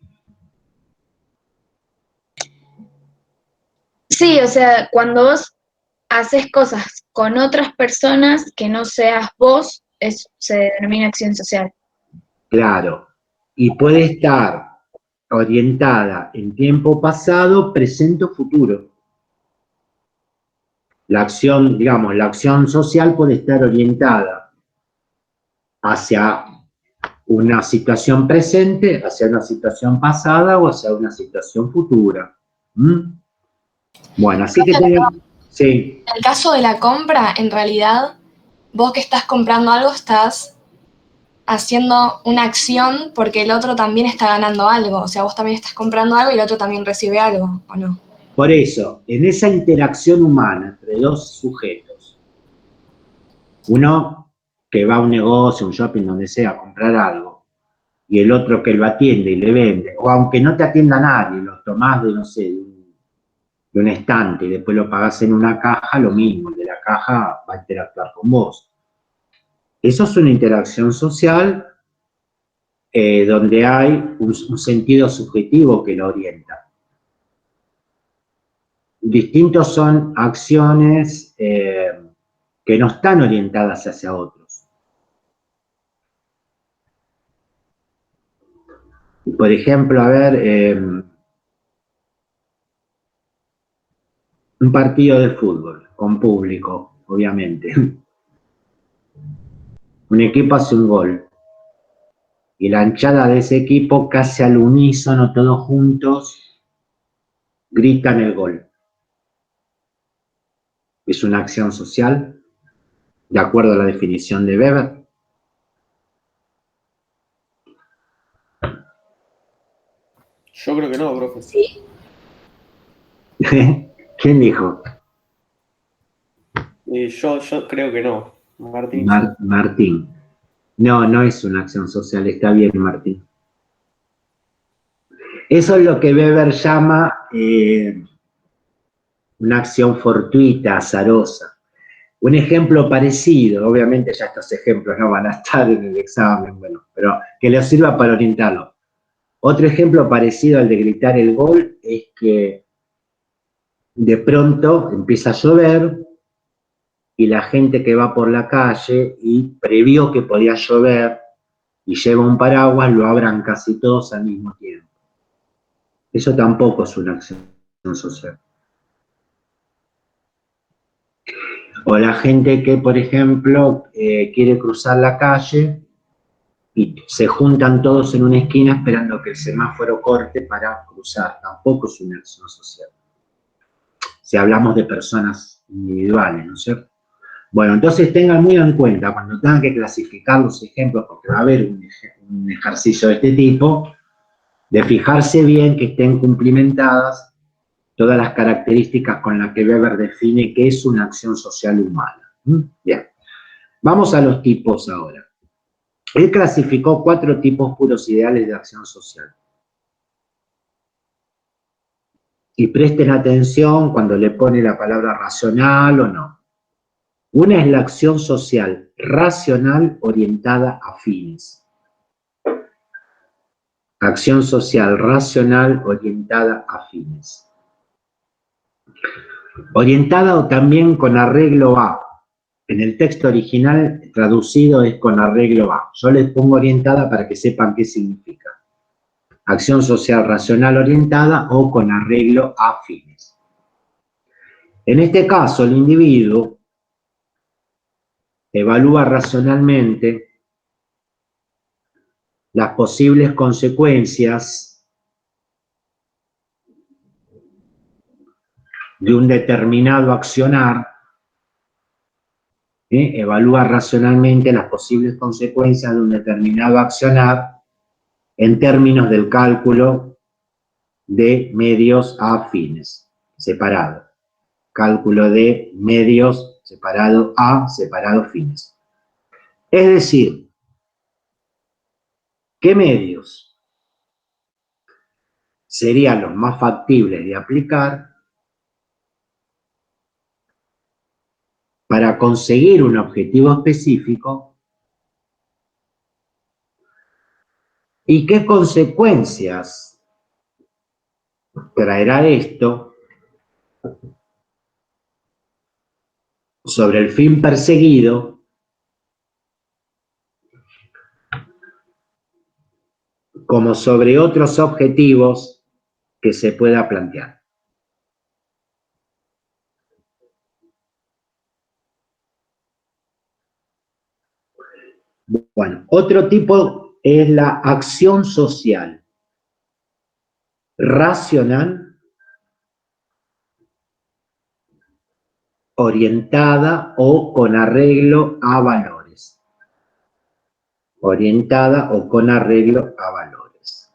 C: Sí, o sea, cuando vos haces cosas con otras personas que no seas vos, se denomina acción social.
A: Claro. Y puede estar orientada en tiempo pasado, presente o futuro. La acción, digamos, la acción social puede estar orientada hacia una situación presente, hacia una situación pasada o hacia una situación futura. ¿Mm? Bueno, así que sí.
I: En el caso de la compra, en realidad, vos que estás comprando algo estás haciendo una acción porque el otro también está ganando algo. O sea, vos también estás comprando algo y el otro también recibe algo, ¿o no?
A: Por eso, en esa interacción humana entre dos sujetos, uno que va a un negocio, un shopping, donde sea, a comprar algo, y el otro que lo atiende y le vende, o aunque no te atienda nadie, lo tomás de, no sé, de un estante y después lo pagás en una caja, lo mismo, el de la caja va a interactuar con vos. Eso es una interacción social donde hay un sentido subjetivo que lo orienta. Distintos son acciones que no están orientadas hacia otros. Por ejemplo, a ver, un partido de fútbol con público, obviamente. Un equipo hace un gol y la hinchada de ese equipo, casi al unísono, todos juntos, gritan el gol. ¿Es una acción social? De acuerdo a la definición de Weber.
J: Yo creo que no, profe.
I: Sí.
A: ¿Quién dijo?
J: Yo creo que no. Martín.
A: Martín. No, no es una acción social, está bien, Martín. Eso es lo que Weber llama una acción fortuita, azarosa. Un ejemplo parecido, obviamente ya estos ejemplos no van a estar en el examen, bueno, pero que les sirva para orientarlo. Otro ejemplo parecido al de gritar el gol es que de pronto empieza a llover y la gente que va por la calle y previó que podía llover y lleva un paraguas, lo abran casi todos al mismo tiempo. Eso tampoco es una acción social. O la gente que, por ejemplo, quiere cruzar la calle y se juntan todos en una esquina esperando que el semáforo corte para cruzar. Tampoco es una acción social. Si hablamos de personas individuales, ¿no es cierto? Bueno, entonces tengan muy en cuenta, cuando tengan que clasificar los ejemplos, porque va a haber un ejercicio de este tipo, de fijarse bien que estén cumplimentadas todas las características con las que Weber define qué es una acción social humana. Bien, vamos a los tipos ahora. Él clasificó 4 tipos puros ideales de acción social. Y presten atención cuando le pone la palabra racional o no. Una es la acción social racional orientada a fines. Acción social racional orientada a fines. Orientada o también con arreglo a. En el texto original traducido es con arreglo a. Yo les pongo orientada para que sepan qué significa. Acción social racional orientada o con arreglo a fines. En este caso, el individuo evalúa racionalmente las posibles consecuencias de un determinado accionar, evalúa racionalmente las posibles consecuencias de un determinado accionar en términos del cálculo de medios a fines, separado. Cálculo de medios separado a, separado fines. Es decir, ¿qué medios serían los más factibles de aplicar para conseguir un objetivo específico y qué consecuencias traerá esto sobre el fin perseguido como sobre otros objetivos que se pueda plantear. Bueno, otro tipo es la acción social racional orientada o con arreglo a valores. Orientada o con arreglo a valores.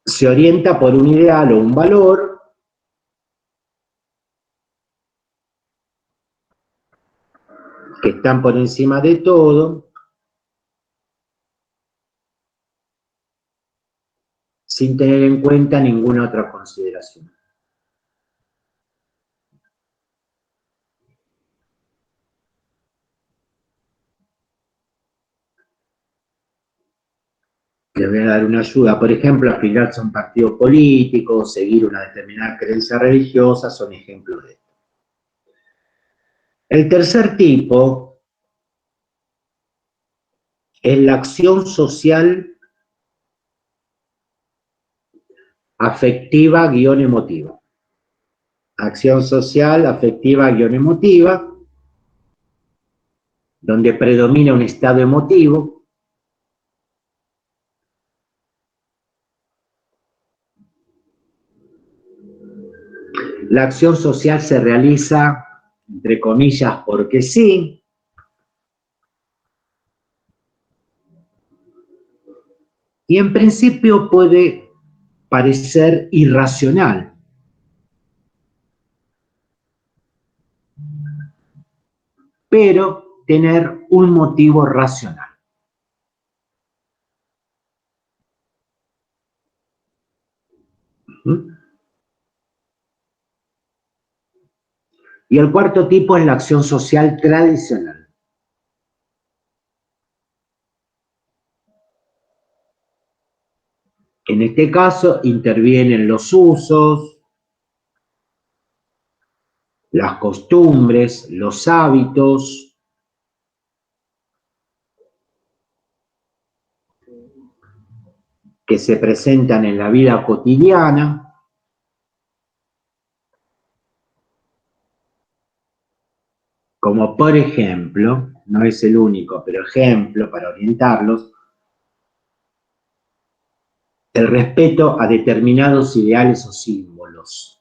A: Se orienta por un ideal o un valor que están por encima de todo, sin tener en cuenta ninguna otra consideración. Les voy a dar una ayuda. Por ejemplo, afiliarse a un partido político, seguir una determinada creencia religiosa, son ejemplos de esto. El tercer tipo es la acción social afectiva-emotiva. Acción social afectiva-emotiva, donde predomina un estado emotivo. La acción social se realiza, entre comillas, porque sí. Y en principio puede parecer irracional. Pero tener un motivo racional. Y el cuarto tipo es la acción social tradicional. En este caso intervienen los usos, las costumbres, los hábitos, que se presentan en la vida cotidiana, como por ejemplo, no es el único, pero ejemplo para orientarlos, el respeto a determinados ideales o símbolos.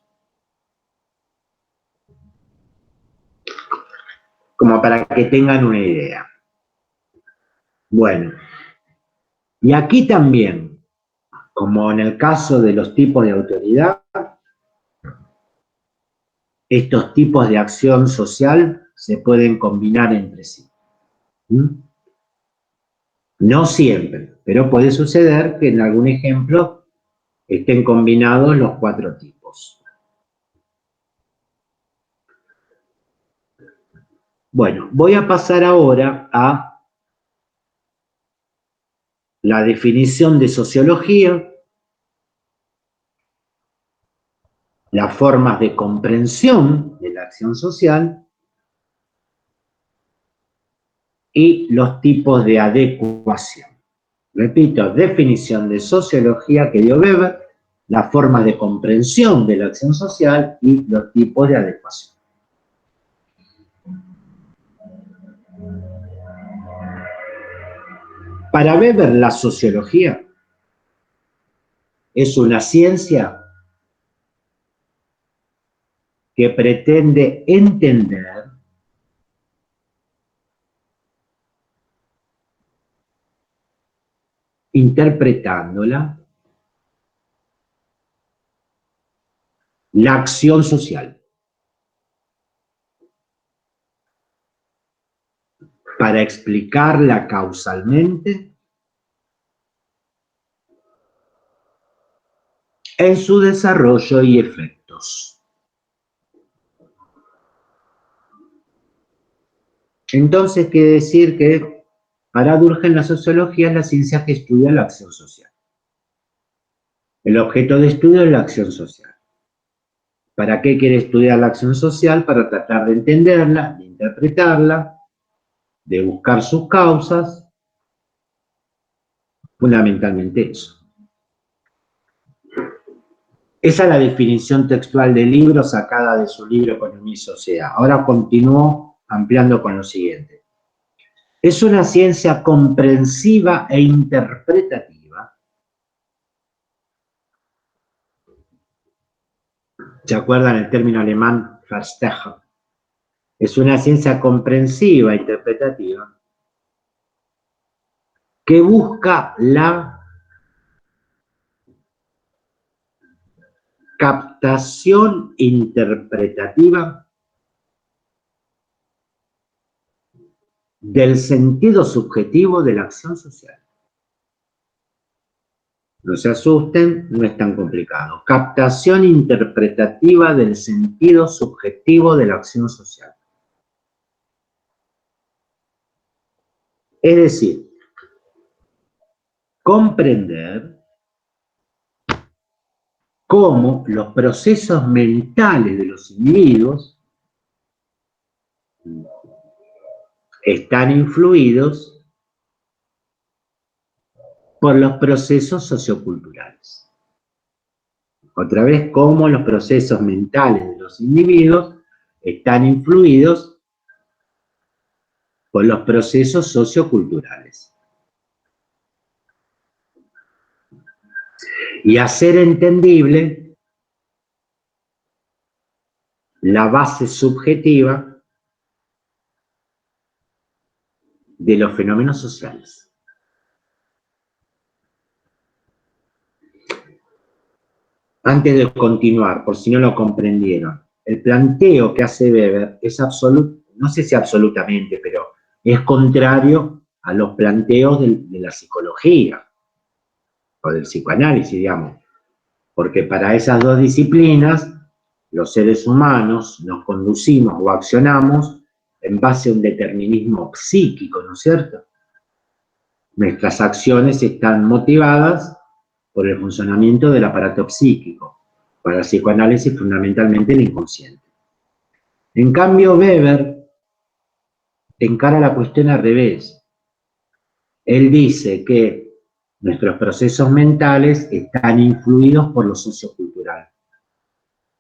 A: Como para que tengan una idea. Bueno, y aquí también, como en el caso de los tipos de autoridad, estos tipos de acción social se pueden combinar entre sí. No siempre, pero puede suceder que en algún ejemplo estén combinados los 4 tipos. Bueno, voy a pasar ahora a la definición de sociología, las formas de comprensión de la acción social y los tipos de adecuación. Repito, definición de sociología que dio Weber, las formas de comprensión de la acción social y los tipos de adecuación. Para Weber, la sociología es una ciencia que pretende entender interpretándola la acción social para explicarla causalmente en su desarrollo y efectos. Entonces, quiere decir que para Durkheim la sociología es la ciencia que estudia la acción social. El objeto de estudio es la acción social. ¿Para qué quiere estudiar la acción social? Para tratar de entenderla, de interpretarla, de buscar sus causas, fundamentalmente eso. Esa es la definición textual del libro sacada de su libro Economía y Sociedad. Ahora continúo ampliando con lo siguiente. Es una ciencia comprensiva e interpretativa. ¿Se acuerdan el término alemán Verstehen? Es una ciencia comprensiva e interpretativa que busca la captación interpretativa del sentido subjetivo de la acción social. No se asusten, no es tan complicado. Captación interpretativa del sentido subjetivo de la acción social. Es decir, comprender cómo los procesos mentales de los individuos están influidos por los procesos socioculturales. Otra vez, cómo los procesos mentales de los individuos están influidos por los procesos socioculturales. Y hacer entendible la base subjetiva de los fenómenos sociales. Antes de continuar, por si no lo comprendieron, el planteo que hace Weber es absoluto, no sé si absolutamente, pero es contrario a los planteos de la psicología o del psicoanálisis, digamos, porque para esas dos disciplinas los seres humanos nos conducimos o accionamos en base a un determinismo psíquico, ¿no es cierto? Nuestras acciones están motivadas por el funcionamiento del aparato psíquico, para el psicoanálisis fundamentalmente el inconsciente. En cambio, Weber encara la cuestión al revés. Él dice que nuestros procesos mentales están influidos por lo sociocultural.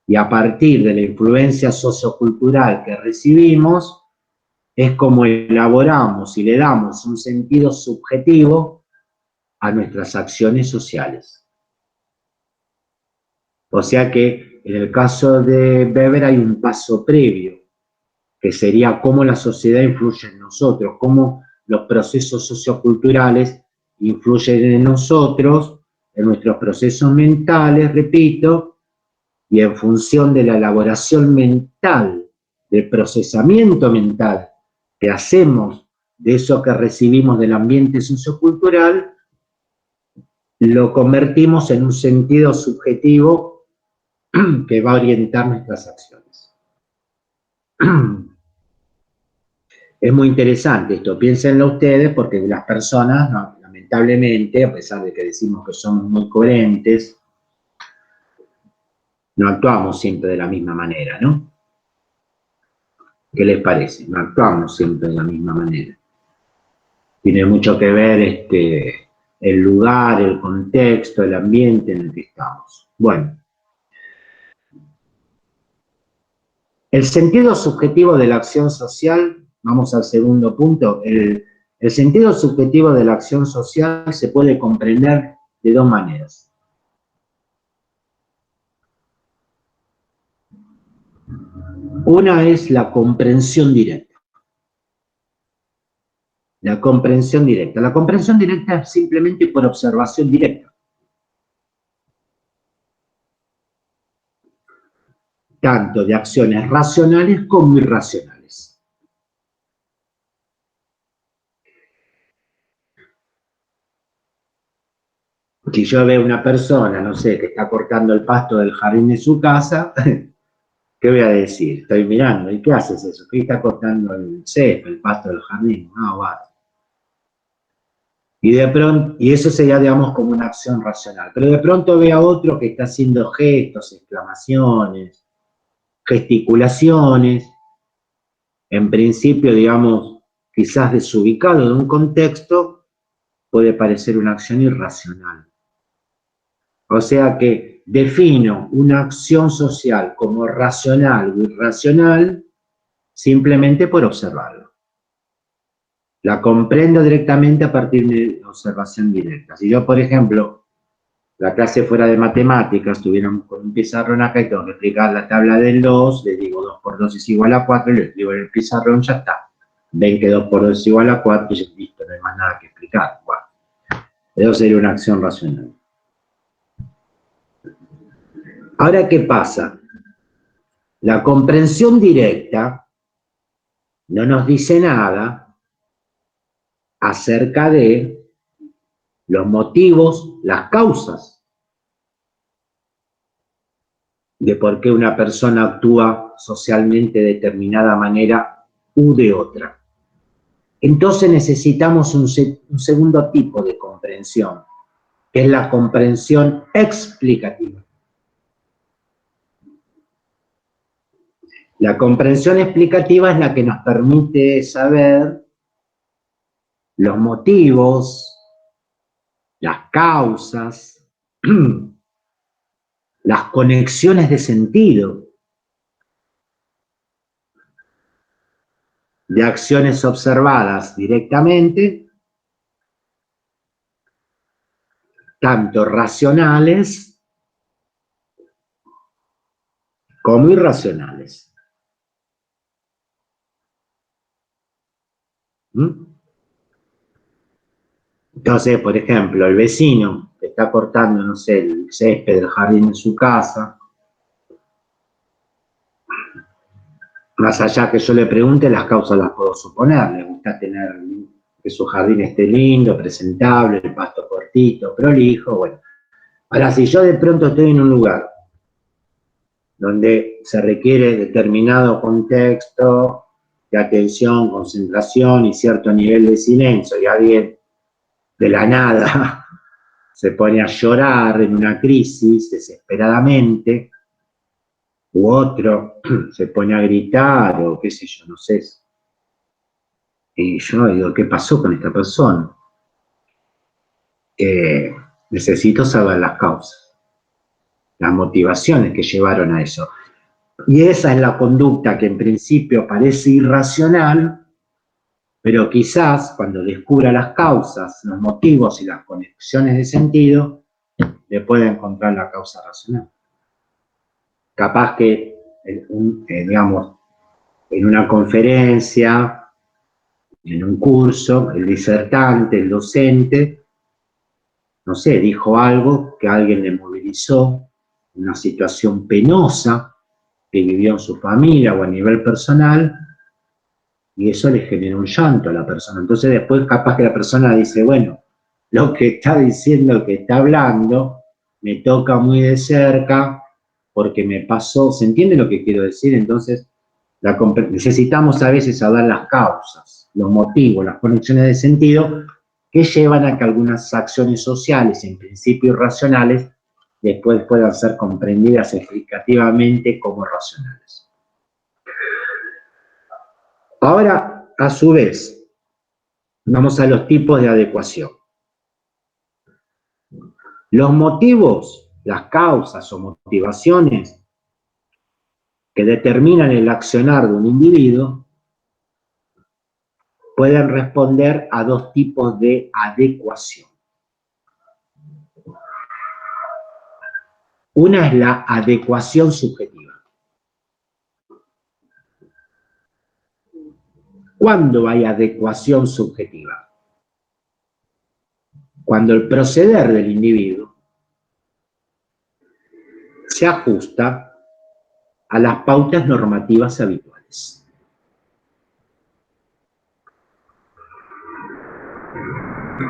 A: Y a partir de la influencia sociocultural que recibimos, es como elaboramos y le damos un sentido subjetivo a nuestras acciones sociales. O sea que en el caso de Weber hay un paso previo, que sería cómo la sociedad influye en nosotros, cómo los procesos socioculturales influyen en nosotros, en nuestros procesos mentales, repito, y en función de la elaboración mental, del procesamiento mental que hacemos de eso que recibimos del ambiente sociocultural, lo convertimos en un sentido subjetivo que va a orientar nuestras acciones. Es muy interesante esto, piénsenlo ustedes, porque las personas, no, lamentablemente, a pesar de que decimos que somos muy coherentes, no actuamos siempre de la misma manera, ¿no? ¿Qué les parece? No actuamos siempre de la misma manera. Tiene mucho que ver el lugar, el contexto, el ambiente en el que estamos. Bueno. El sentido subjetivo de la acción social, vamos al segundo punto, el sentido subjetivo de la acción social se puede comprender de dos maneras. Una es la comprensión directa. La comprensión directa. La comprensión directa es simplemente por observación directa. Tanto de acciones racionales como irracionales. Si yo veo una persona, no sé, que está cortando el pasto del jardín de su casa, ¿qué voy a decir? Estoy mirando, ¿y qué haces eso? ¿Qué está cortando el césped, el pasto del jardín? Ah, va. Y de pronto, y eso sería, digamos, como una acción racional. Pero de pronto ve a otro que está haciendo gestos, exclamaciones, gesticulaciones, en principio, digamos, quizás desubicado de un contexto, puede parecer una acción irracional. O sea que defino una acción social como racional o irracional simplemente por observarlo. La comprendo directamente a partir de observación directa. Si yo, por ejemplo, la clase fuera de matemáticas, tuviéramos con un pizarrón acá y tengo que explicar la tabla del 2, le digo 2 por 2 es igual a 4, y lo escribo en el pizarrón, ya está. Ven que 2 por 2 es igual a 4 y listo, no hay más nada que explicar. Bueno, eso sería una acción racional. Ahora, ¿qué pasa? La comprensión directa no nos dice nada acerca de los motivos, las causas de por qué una persona actúa socialmente de determinada manera u de otra. Entonces necesitamos un segundo tipo de comprensión, que es la comprensión explicativa. La comprensión explicativa es la que nos permite saber los motivos, las causas, las conexiones de sentido de acciones observadas directamente, tanto racionales como irracionales. Entonces, por ejemplo, el vecino que está cortando, no sé, el césped del jardín de su casa, más allá que yo le pregunte, las causas las puedo suponer. Le gusta tener que su jardín esté lindo, presentable, el pasto cortito, prolijo, bueno. Ahora, si yo de pronto estoy en un lugar donde se requiere determinado contexto de atención, concentración y cierto nivel de silencio, y alguien de la nada se pone a llorar en una crisis desesperadamente, u otro se pone a gritar, o qué sé yo, no sé. Y yo digo, ¿qué pasó con esta persona? Necesito saber las causas, las motivaciones que llevaron a eso. Y esa es la conducta que en principio parece irracional, pero quizás cuando descubra las causas, los motivos y las conexiones de sentido, le pueda encontrar la causa racional. Capaz que, digamos, en una conferencia en un curso, el disertante, el docente, no sé, dijo algo que a alguien le movilizó, una situación penosa que vivió en su familia o a nivel personal, y eso le generó un llanto a la persona. Entonces después capaz que la persona dice, bueno, lo que está diciendo, que está hablando, me toca muy de cerca, porque me pasó, ¿se entiende lo que quiero decir? Entonces, necesitamos a veces saber las causas, los motivos, las conexiones de sentido que llevan a que algunas acciones sociales, en principio irracionales, después puedan ser comprendidas explicativamente como racionales. Ahora, a su vez, vamos a los tipos de adecuación. Los motivos, las causas o motivaciones que determinan el accionar de un individuo pueden responder a dos tipos de adecuación. Una es la adecuación subjetiva. ¿Cuándo hay adecuación subjetiva? Cuando el proceder del individuo se ajusta a las pautas normativas habituales.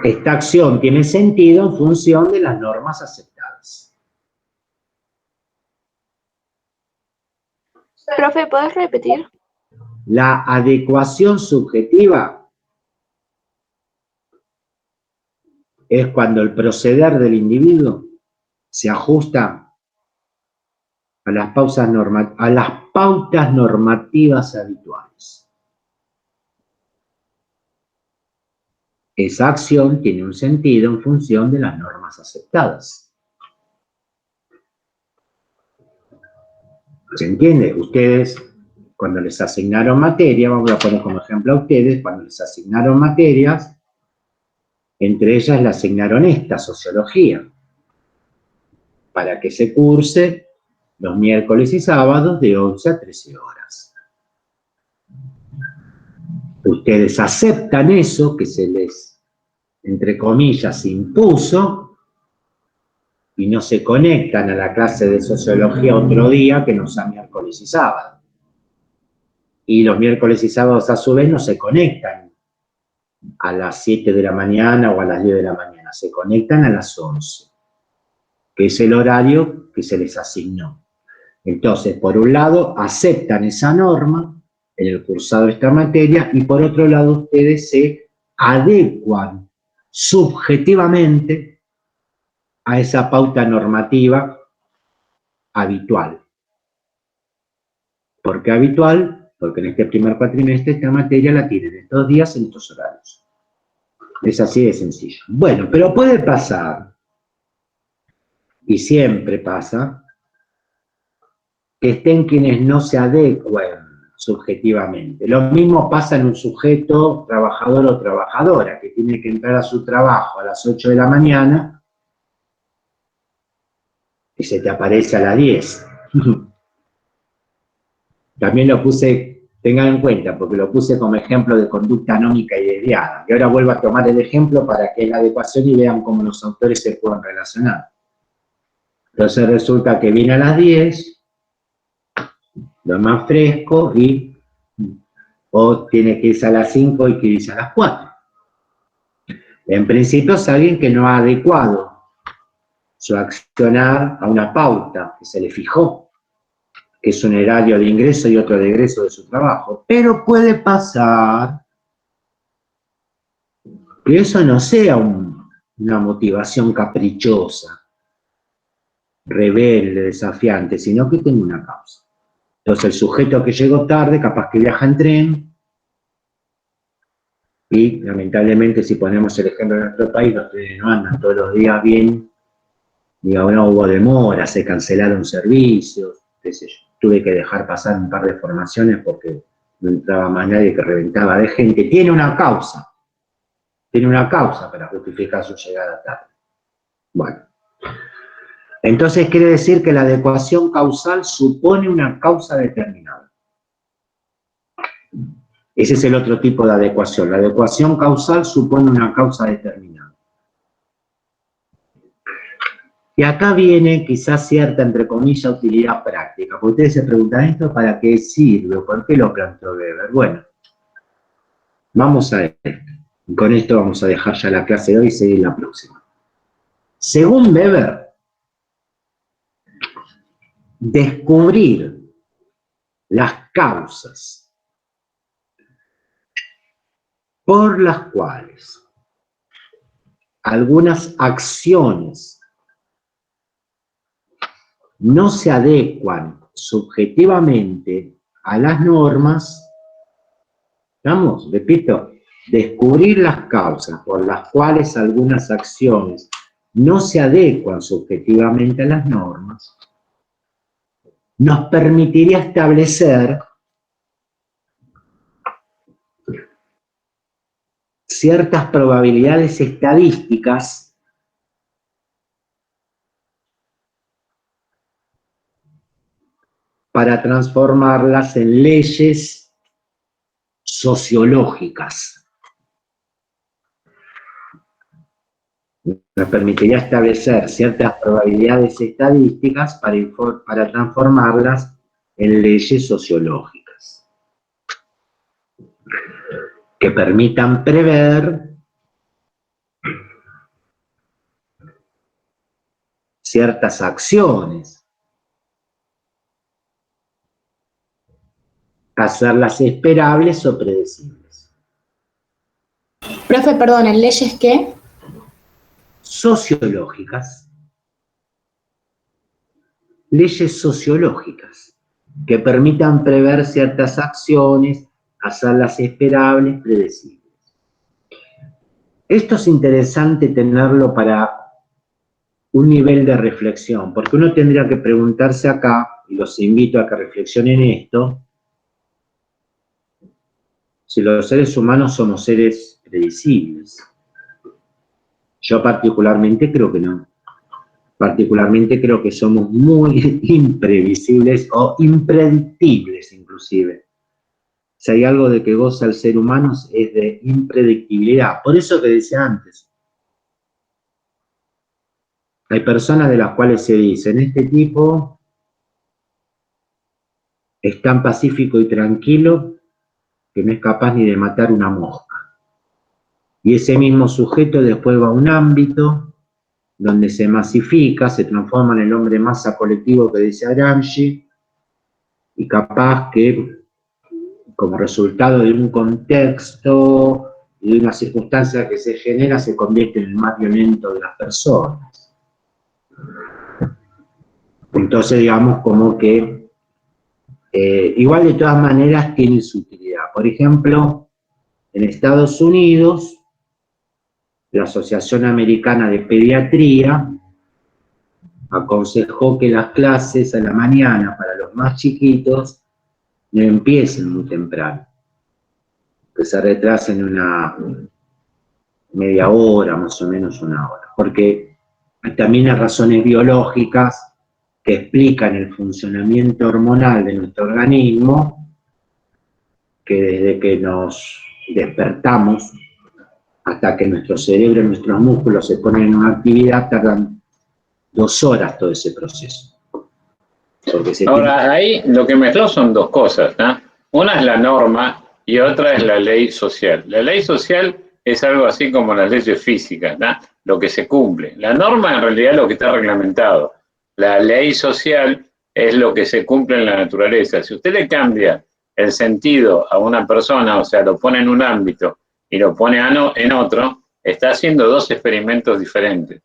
A: Esta acción tiene sentido en función de las normas aceptadas.
I: Profe, ¿puedes repetir?
A: La adecuación subjetiva es cuando el proceder del individuo se ajusta a las pautas normativas habituales. Esa acción tiene un sentido en función de las normas aceptadas. ¿Se entiende? Ustedes, cuando les asignaron materia, vamos a poner como ejemplo a ustedes, cuando les asignaron materias, entre ellas le asignaron esta, sociología, para que se curse los miércoles y sábados de 11 a 13 horas. Ustedes aceptan eso que se les, entre comillas, impuso y no se conectan a la clase de sociología otro día que no sea miércoles y sábado. Y los miércoles y sábados a su vez no se conectan a las 7 de la mañana o a las 10 de la mañana, se conectan a las 11, que es el horario que se les asignó. Entonces, por un lado, aceptan esa norma en el cursado de esta materia y por otro lado, ustedes se adecuan subjetivamente a esa pauta normativa habitual. ¿Por qué habitual? Porque en este primer cuatrimestre esta materia la tienen estos días en estos horarios. Es así de sencillo. Bueno, pero puede pasar, y siempre pasa, que estén quienes no se adecuen subjetivamente. Lo mismo pasa en un sujeto trabajador o trabajadora, que tiene que entrar a su trabajo a las 8 de la mañana y se te aparece a las 10. También lo puse, tengan en cuenta, porque lo puse como ejemplo de conducta anómica y desviada. Y ahora vuelvo a tomar el ejemplo para que la adecuación y vean cómo los autores se pueden relacionar. Entonces resulta que viene a las 10, lo más fresco, o tiene que irse a las 5 y que irse a las 4. En principio es alguien que no ha adecuado su accionar a una pauta que se le fijó, que es un horario de ingreso y otro de egreso de su trabajo. Pero puede pasar que eso no sea una motivación caprichosa, rebelde, desafiante, sino que tenga una causa. Entonces el sujeto que llegó tarde, capaz que viaja en tren, y lamentablemente si ponemos el ejemplo de nuestro país, los trenes no andan todos los días bien, digo, no hubo demora, se cancelaron servicios, qué sé yo. Tuve que dejar pasar un par de formaciones porque no entraba más nadie, que reventaba de gente. Tiene una causa para justificar su llegada tarde. Bueno. Entonces quiere decir que la adecuación causal supone una causa determinada. Ese es el otro tipo de adecuación. La adecuación causal supone una causa determinada. Y acá viene quizás cierta, entre comillas, utilidad práctica. Porque ustedes se preguntan, ¿esto para qué sirve? ¿Por qué lo planteó Weber? Bueno, vamos a esto. Y con esto vamos a dejar ya la clase de hoy y seguir la próxima. Según Weber, descubrir las causas por las cuales algunas acciones no se adecuan subjetivamente a las normas, vamos, repito, descubrir las causas por las cuales algunas acciones no se adecuan subjetivamente a las normas, nos permitiría establecer ciertas probabilidades estadísticas para transformarlas en leyes sociológicas. Nos permitiría establecer ciertas probabilidades estadísticas para transformarlas en leyes sociológicas, que permitan prever ciertas acciones, hacerlas esperables o predecibles.
E: Profe, perdón, ¿en leyes qué?
A: Sociológicas. Leyes sociológicas que permitan prever ciertas acciones, hacerlas esperables, predecibles. Esto es interesante tenerlo para un nivel de reflexión, porque uno tendría que preguntarse acá, y los invito a que reflexionen esto, si los seres humanos somos seres predecibles. Yo particularmente creo que no. Particularmente creo que somos muy imprevisibles o impredictibles inclusive. Si hay algo de que goza el ser humano es de impredictibilidad. Por eso que decía antes, hay personas de las cuales se dicen, este tipo es tan pacífico y tranquilo que no es capaz ni de matar una mosca. Y ese mismo sujeto después va a un ámbito donde se masifica, se transforma en el hombre masa colectivo que dice Gramsci, y capaz que, como resultado de un contexto y de una circunstancia que se genera, se convierte en el más violento de las personas. Entonces, digamos, como que igual de todas maneras tiene su utilidad. Por ejemplo, en Estados Unidos, la Asociación Americana de Pediatría aconsejó que las clases a la mañana para los más chiquitos no empiecen muy temprano, que se retrasen una media hora, más o menos una hora, porque también hay razones biológicas que explican el funcionamiento hormonal de nuestro organismo, que desde que nos despertamos hasta que nuestro cerebro y nuestros músculos se ponen en una actividad, tardan 2 horas todo ese proceso.
K: Ahora, ahí lo que mezcló son dos cosas, ¿no? Una es la norma y otra es la ley social. La ley social es algo así como las leyes físicas, ¿no? Lo que se cumple. La norma en realidad es lo que está reglamentado. La ley social es lo que se cumple en la naturaleza. Si usted le cambia el sentido a una persona, o sea, lo pone en un ámbito y lo pone en otro, está haciendo 2 experimentos diferentes.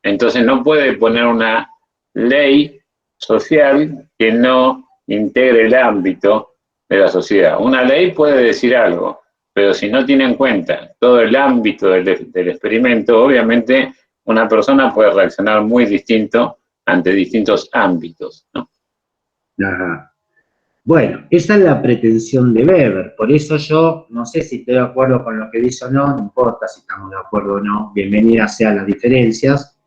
K: Entonces no puede poner una ley social que no integre el ámbito de la sociedad. Una ley puede decir algo, pero si no tiene en cuenta todo el ámbito del experimento, obviamente una persona puede reaccionar muy distinto ante distintos ámbitos, ¿no?
A: Ajá. Bueno, esa es la pretensión de Weber, por eso yo no sé si estoy de acuerdo con lo que dice o no, no importa si estamos de acuerdo o no, bienvenidas sean las diferencias.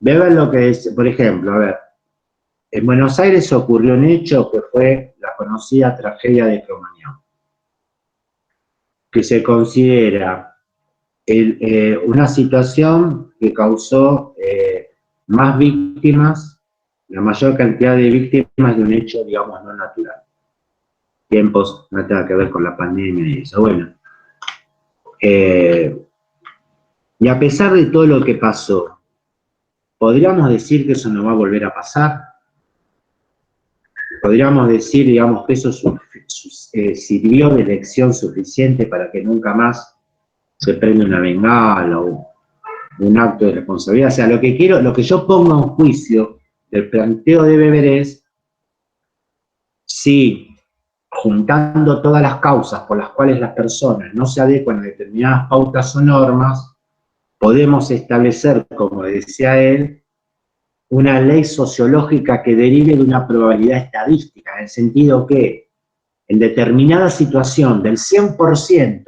A: Weber lo que es, por ejemplo, a ver, en Buenos Aires ocurrió un hecho que fue la conocida tragedia de Cromañón. que se considera una situación que causó más víctimas, la mayor cantidad de víctimas de un hecho, digamos, no natural. Tiempos, no tenga que ver con la pandemia y eso. Bueno, y a pesar de todo lo que pasó, ¿podríamos decir que eso no va a volver a pasar? ¿Podríamos decir, digamos, que eso sirvió de lección suficiente para que nunca más se prenda una bengala o un acto de responsabilidad? O sea, lo que yo pongo en juicio del planteo de Weber es si, juntando todas las causas por las cuales las personas no se adecuan a determinadas pautas o normas, podemos establecer, como decía él, una ley sociológica que derive de una probabilidad estadística, en el sentido que en determinada situación del 100%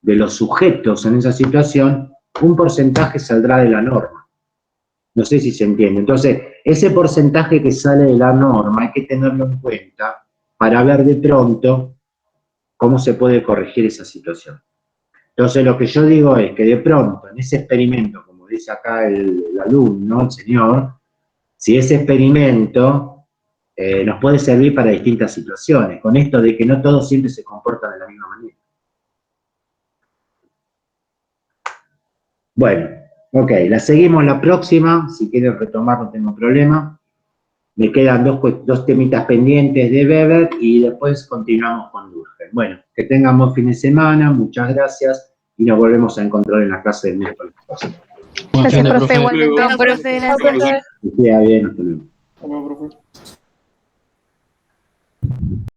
A: de los sujetos en esa situación, un porcentaje saldrá de la norma. No sé si se entiende. Entonces, ese porcentaje que sale de la norma hay que tenerlo en cuenta para ver de pronto cómo se puede corregir esa situación. Entonces, lo que yo digo es que de pronto, en ese experimento, como dice acá el alumno, el señor, si ese experimento nos puede servir para distintas situaciones, con esto de que no todos siempre se comportan de la misma manera. Bueno, ok, la seguimos la próxima, si quieren retomar no tengo problema. Me quedan dos temitas pendientes de Weber y después continuamos con Durkheim. Bueno, que tengan buen fin de semana, muchas gracias y nos volvemos a encontrar en la clase del miércoles.
L: Gracias, profe. Igualmente, profe. Gracias.
A: Que sea bien, hasta luego.
J: Hasta luego, profe.